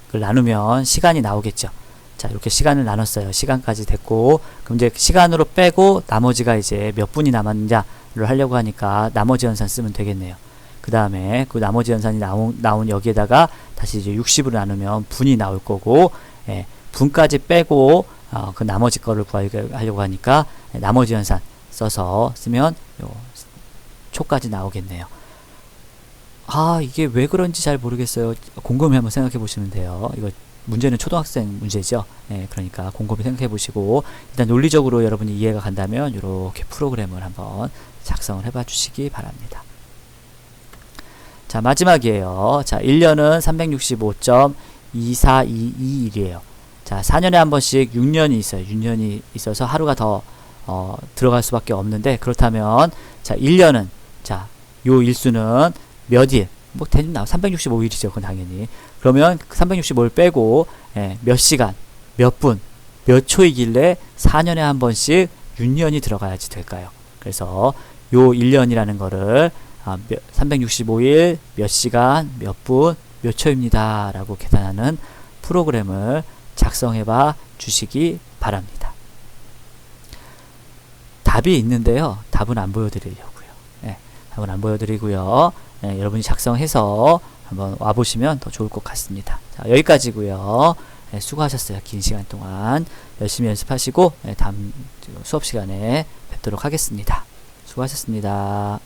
그걸 나누면 시간이 나오겠죠. 자, 이렇게 시간을 나눴어요. 시간까지 됐고, 그럼 이제 시간으로 빼고 나머지가 이제 몇 분이 남았느냐를 하려고 하니까 나머지 연산 쓰면 되겠네요. 그 다음에 그 나머지 연산이 나온 여기에다가 다시 이제 60으로 나누면 분이 나올 거고, 예, 분까지 빼고 그 나머지 거를 구하려고 하니까 나머지 연산 써서 쓰면 요 초까지 나오겠네요. 아, 이게 왜 그런지 잘 모르겠어요. 곰곰이 한번 생각해 보시면 돼요. 이거 문제는 초등학생 문제죠. 예, 그러니까 곰곰이 생각해 보시고 일단 논리적으로 여러분이 이해가 간다면 이렇게 프로그램을 한번 작성을 해봐 주시기 바랍니다. 자, 마지막이에요. 자, 1년은 365.2422일이에요. 자, 4년에 한 번씩 6년이 있어요. 6년이 있어서 하루가 더 들어갈 수밖에 없는데, 그렇다면 자, 1년은 자, 요 일수는 몇 일? 뭐 대충 나와 365일이죠. 그건 당연히. 그러면 365일 빼고 몇 시간, 몇 분, 몇 초이길래 4년에 한 번씩 6년이 들어가야지 될까요? 그래서 요 1년이라는 거를 365일 몇 시간, 몇 분, 몇 초입니다 라고 계산하는 프로그램을 작성해 봐 주시기 바랍니다. 답이 있는데요. 답은 안 보여드리려고요. 답은 안 보여드리고요. 여러분이 작성해서 한번 와보시면 더 좋을 것 같습니다. 자, 여기까지고요. 수고하셨어요. 긴 시간 동안 열심히 연습하시고 다음 수업 시간에 뵙도록 하겠습니다. 수고하셨습니다.